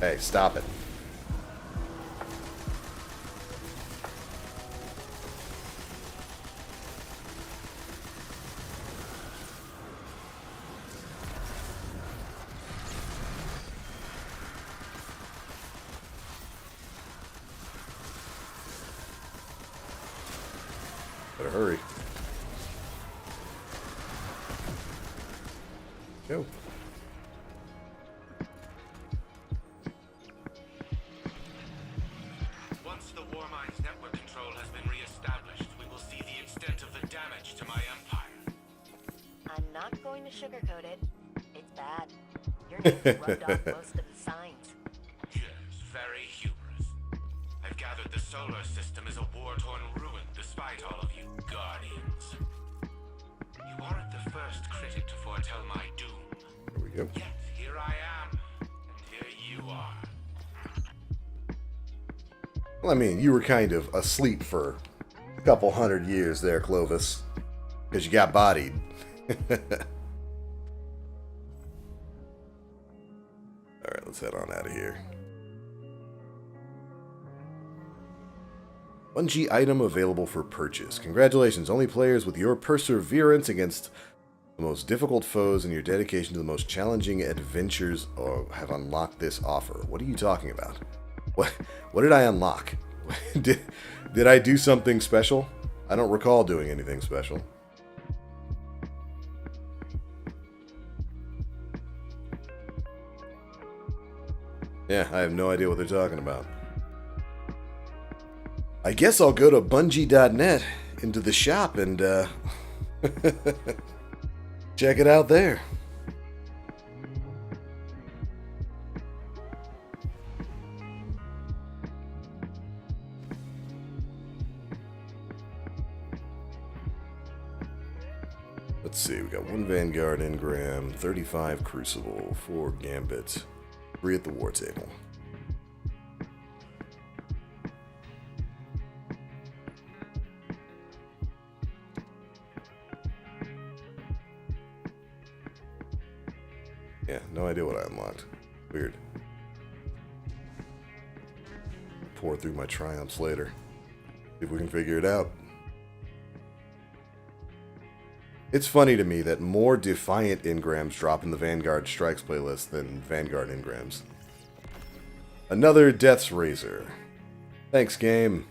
S1: Hey, stop it. Better hurry. Go.
S6: Once the Warmind's network control has been re-established, we will see the extent of the damage to my empire.
S5: I'm not going to sugarcoat it. It's bad. Your name's rubbed off most of the signs.
S6: Yes, very humorous. I've gathered the solar system is a war-torn ruin despite all of you guardians. You aren't the first critic to foretell my doom.
S1: There we go.
S6: Yet here I am, and here you are.
S1: Well, I mean, you were kind of asleep for a couple 100 years there, Clovis. Because you got bodied. Alright, let's head on out of here. Bungie item available for purchase. Congratulations, only players with your perseverance against the most difficult foes and your dedication to the most challenging adventures have unlocked this offer. What are you talking about? What did I unlock? Did I do something special? I don't recall doing anything special. Yeah, I have no idea what they're talking about. I guess I'll go to Bungie.net into the shop and check it out there. Let's see, we got 1 Vanguard Engram, 35 Crucible, 4 Gambit, 3 at the war table. Yeah, no idea what I unlocked. Weird. Pour through my triumphs later. See if we can figure it out. It's funny to me that more Defiant engrams drop in the Vanguard Strikes playlist than Vanguard engrams. Another Death's Razor. Thanks, game.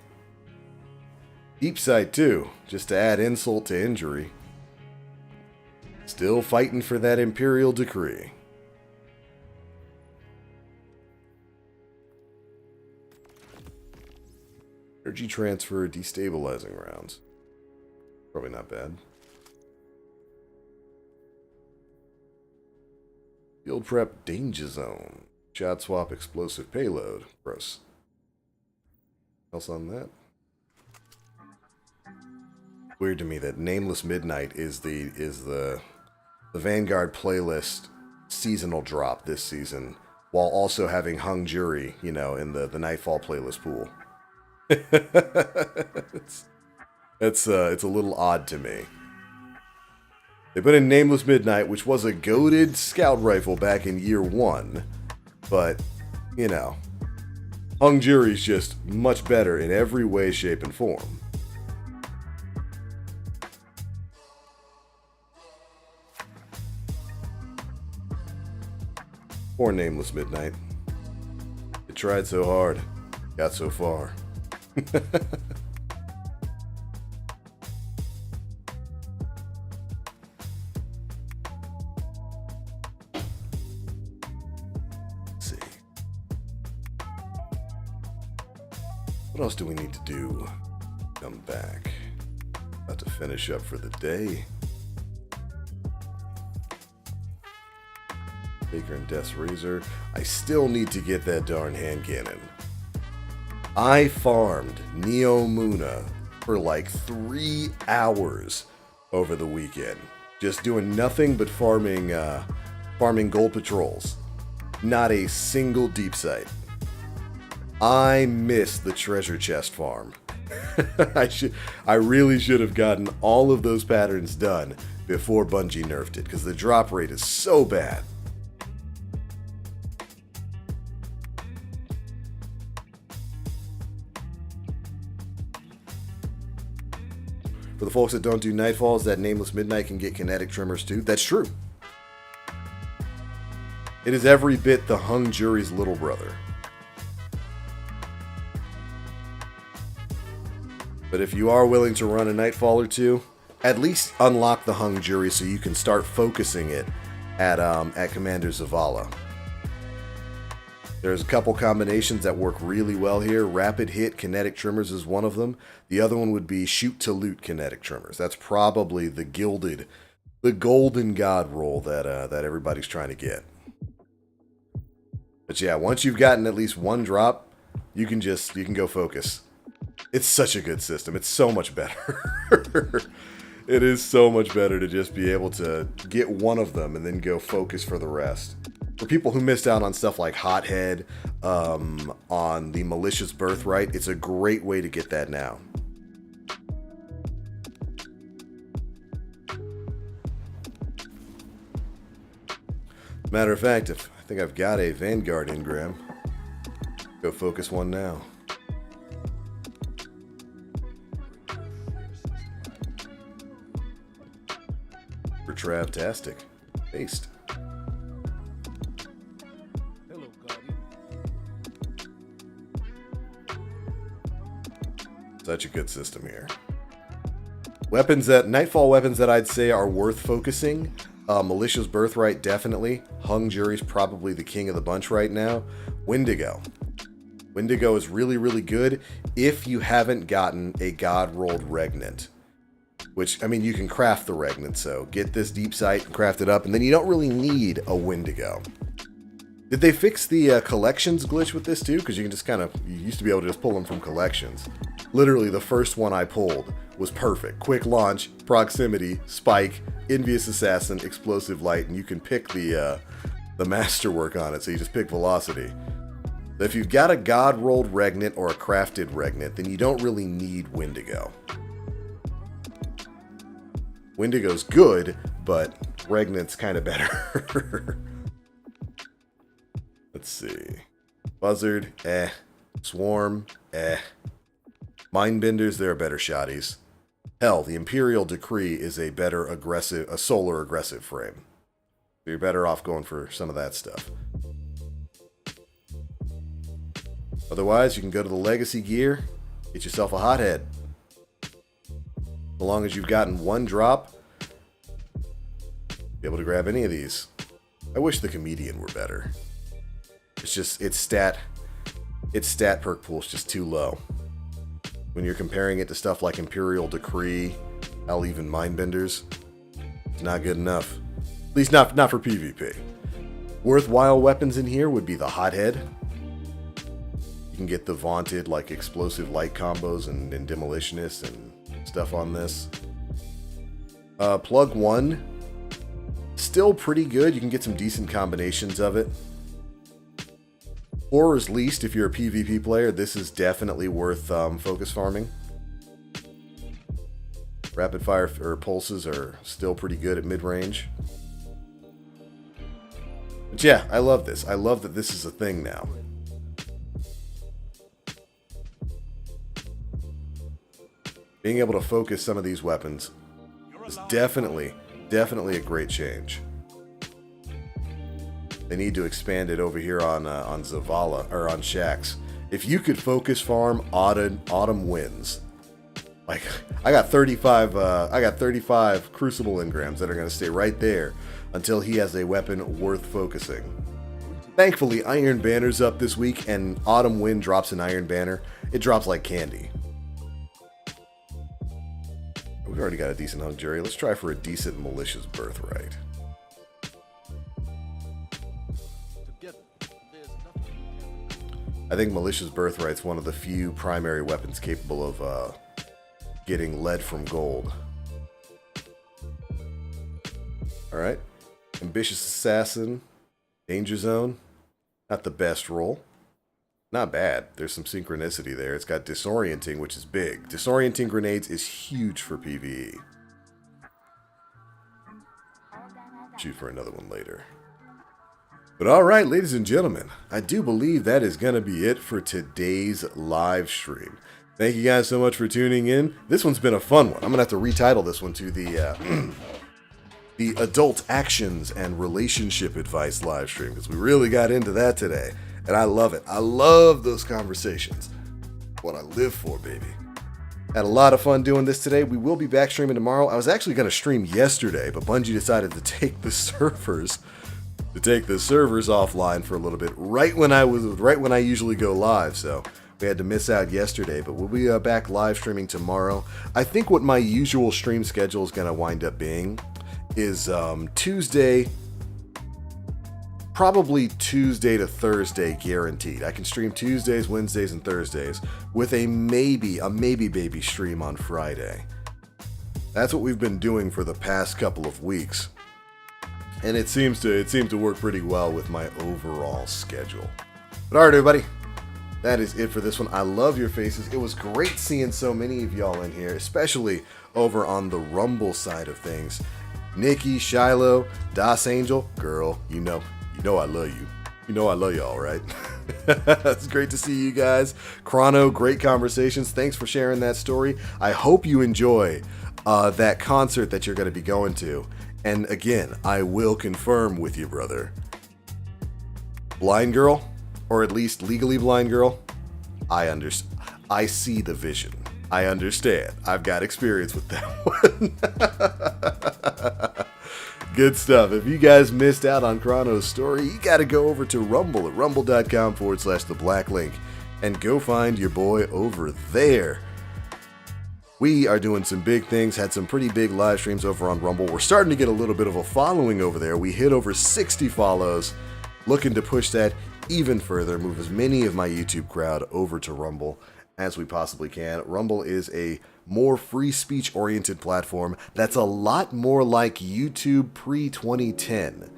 S1: Deep Sight, too, just to add insult to injury. Still fighting for that Imperial Decree. Energy transfer, destabilizing rounds. Probably not bad. Field prep, danger zone. Shot swap, explosive payload. Gross. Else on that? Weird to me that Nameless Midnight is the Vanguard playlist seasonal drop this season, while also having Hung Jury, you know, in the Nightfall playlist pool. It's a little odd to me. They put in Nameless Midnight, which was a goated scout rifle back in year 1, but, you know, Hung Jury's just much better in every way, shape, and form. Poor Nameless Midnight. It tried so hard, got so far. What else do we need to do? Come back. About to finish up for the day. Baker and Death's Razor. I still need to get that darn hand cannon. I farmed Neo Muna for like 3 hours over the weekend. Just doing nothing but farming gold patrols. Not a single deep sight. I missed the treasure chest farm. I really should have gotten all of those patterns done before Bungie nerfed it, because the drop rate is so bad. For the folks that don't do Nightfalls, that Nameless Midnight can get kinetic tremors too. That's true. It is every bit the Hung Jury's little brother. But if you are willing to run a Nightfall or two, at least unlock the hung jury so you can start focusing it at Commander Zavala. There's a couple combinations that work really well here. Rapid hit kinetic trimmers is one of them. The other one would be shoot to loot kinetic trimmers. That's probably the golden god roll that everybody's trying to get. But yeah, once you've gotten at least one drop, you can go focus. It's such a good system. It's so much better. It is so much better to just be able to get one of them and then go focus for the rest. For people who missed out on stuff like Hothead, on the Malicious Birthright, it's a great way to get that now. Matter of fact, I think I've got a Vanguard engram. Go focus one now. Retravtastic. Paste.
S7: Hello, Guardian.
S1: Such a good system here. Nightfall weapons that I'd say are worth focusing. Malicious Birthright, definitely. Hung Jury's probably the king of the bunch right now. Wendigo. Wendigo is really, really good if you haven't gotten a God-rolled Regnant. Which, I mean, you can craft the Regnant, so get this deep sight and craft it up, and then you don't really need a Wendigo. Did they fix the collections glitch with this too? Because you can just you used to be able to just pull them from collections. Literally, the first one I pulled was perfect. Quick launch, proximity, spike, envious assassin, explosive light, and you can pick the masterwork on it, so you just pick velocity. If you've got a god-rolled Regnant or a crafted Regnant, then you don't really need Wendigo. Wendigo's good, but Regnant's kind of better. Let's see. Buzzard, Swarm, Mindbenders, they're better shotties. Hell, the Imperial Decree is a better a solar aggressive frame. So you're better off going for some of that stuff. Otherwise, you can go to the Legacy gear, get yourself a Hothead. So long as you've gotten one drop, be able to grab any of these. I wish the Comedian were better. It's just, its stat perk pool is just too low. When you're comparing it to stuff like Imperial Decree, hell, even Mindbenders, it's not good enough. At least not for PvP. Worthwhile weapons in here would be the Hothead. You can get the vaunted like explosive light combos and demolitionist and stuff on this. Plug 1, still pretty good. You can get some decent combinations of it. Horror's Least, if you're a PvP player, this is definitely worth focus farming. Rapid fire or pulses are still pretty good at mid-range. But yeah, I love this. I love that this is a thing now. Being able to focus some of these weapons is definitely a great change. They need to expand it over here on Zavala or on Shaxx. If you could focus farm autumn wins. Like I got 35 Crucible engrams that are going to stay right there until he has a weapon worth focusing. Thankfully, Iron Banner's up this week, and Autumn Wind drops an Iron Banner. It drops like candy. We've already got a decent Hung Jury. Let's try for a decent Malicious Birthright. I think Malicious Birthright's one of the few primary weapons capable of getting lead from gold. Alright. Ambitious Assassin. Danger Zone. Not the best roll. Not bad. There's some synchronicity there. It's got Disorienting, which is big. Disorienting grenades is huge for PvE. Shoot for another one later. But alright, ladies and gentlemen, I do believe that is going to be it for today's live stream. Thank you guys so much for tuning in. This one's been a fun one. I'm going to have to retitle this one to the the Adult Actions and Relationship Advice live stream, because we really got into that today. And I love it. I love those conversations. What I live for, baby. Had a lot of fun doing this today. We will be back streaming tomorrow. I was actually going to stream yesterday, but Bungie decided to take the servers offline for a little bit right when I usually go live. So we had to miss out yesterday, but we'll be back live streaming tomorrow. I think what my usual stream schedule is going to wind up being is Tuesday. Probably Tuesday to Thursday guaranteed. I can stream Tuesdays, Wednesdays, and Thursdays with a maybe baby stream on Friday. That's what we've been doing for the past couple of weeks. And it seems to work pretty well with my overall schedule. But alright everybody, that is it for this one. I love your faces. It was great seeing so many of y'all in here, especially over on the Rumble side of things. Nikki, Shiloh, Das Angel, girl, you know I love you. You know I love y'all, right? It's great to see you guys. Chrono, great conversations. Thanks for sharing that story. I hope you enjoy that concert that you're going to be going to. And again, I will confirm with you, brother. Blind girl, or at least legally blind girl, I understand. I see the vision. I understand. I've got experience with that one. Good stuff. If you guys missed out on Chrono's story, you got to go over to Rumble at rumble.com/theblack link and go find your boy over there. We are doing some big things, had some pretty big live streams over on Rumble. We're starting to get a little bit of a following over there. We hit over 60 follows, looking to push that even further, move as many of my YouTube crowd over to Rumble as we possibly can. Rumble is a more free speech oriented platform that's a lot more like YouTube pre-2010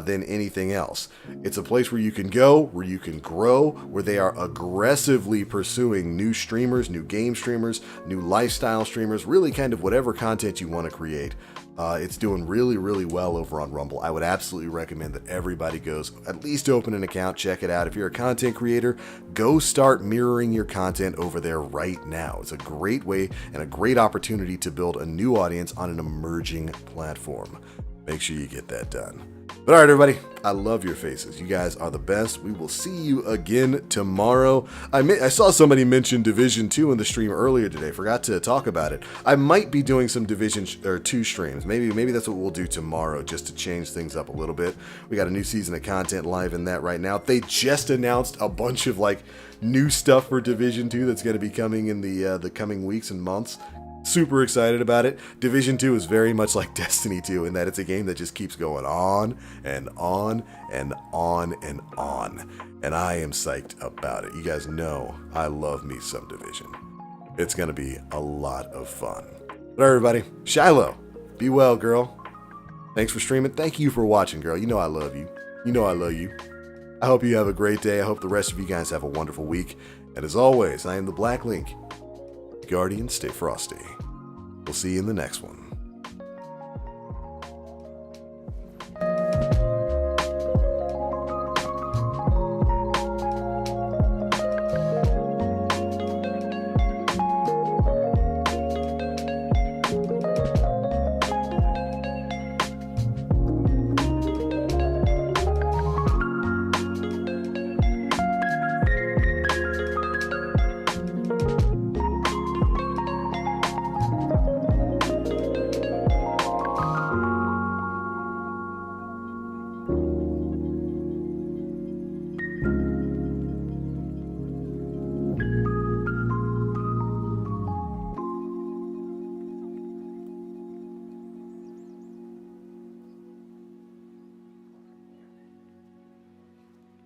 S1: than anything else. It's a place where you can go, where you can grow, where they are aggressively pursuing new streamers, new game streamers, new lifestyle streamers, really kind of whatever content you want to create. It's doing really, really well over on Rumble. I would absolutely recommend that everybody goes, at least open an account, check it out. If you're a content creator, go start mirroring your content over there right now. It's a great way and a great opportunity to build a new audience on an emerging platform. Make sure you get that done. But alright everybody, I love your faces. You guys are the best. We will see you again tomorrow. I saw somebody mention Division 2 in the stream earlier today. Forgot to talk about it. I might be doing some Division 2 streams. Maybe that's what we'll do tomorrow, just to change things up a little bit. We got a new season of content live in that right now. They just announced a bunch of new stuff for Division 2 that's going to be coming in the coming weeks and months. Super excited about it. Division 2 is very much like Destiny 2 in that it's a game that just keeps going on and on and on and on. And I am psyched about it. You guys know I love me some Division. It's going to be a lot of fun. But everybody, Shiloh, be well, girl. Thanks for streaming. Thank you for watching, girl. You know I love you. You know I love you. I hope you have a great day. I hope the rest of you guys have a wonderful week. And as always, I am the Black Link. Guardians, stay frosty. We'll see you in the next one.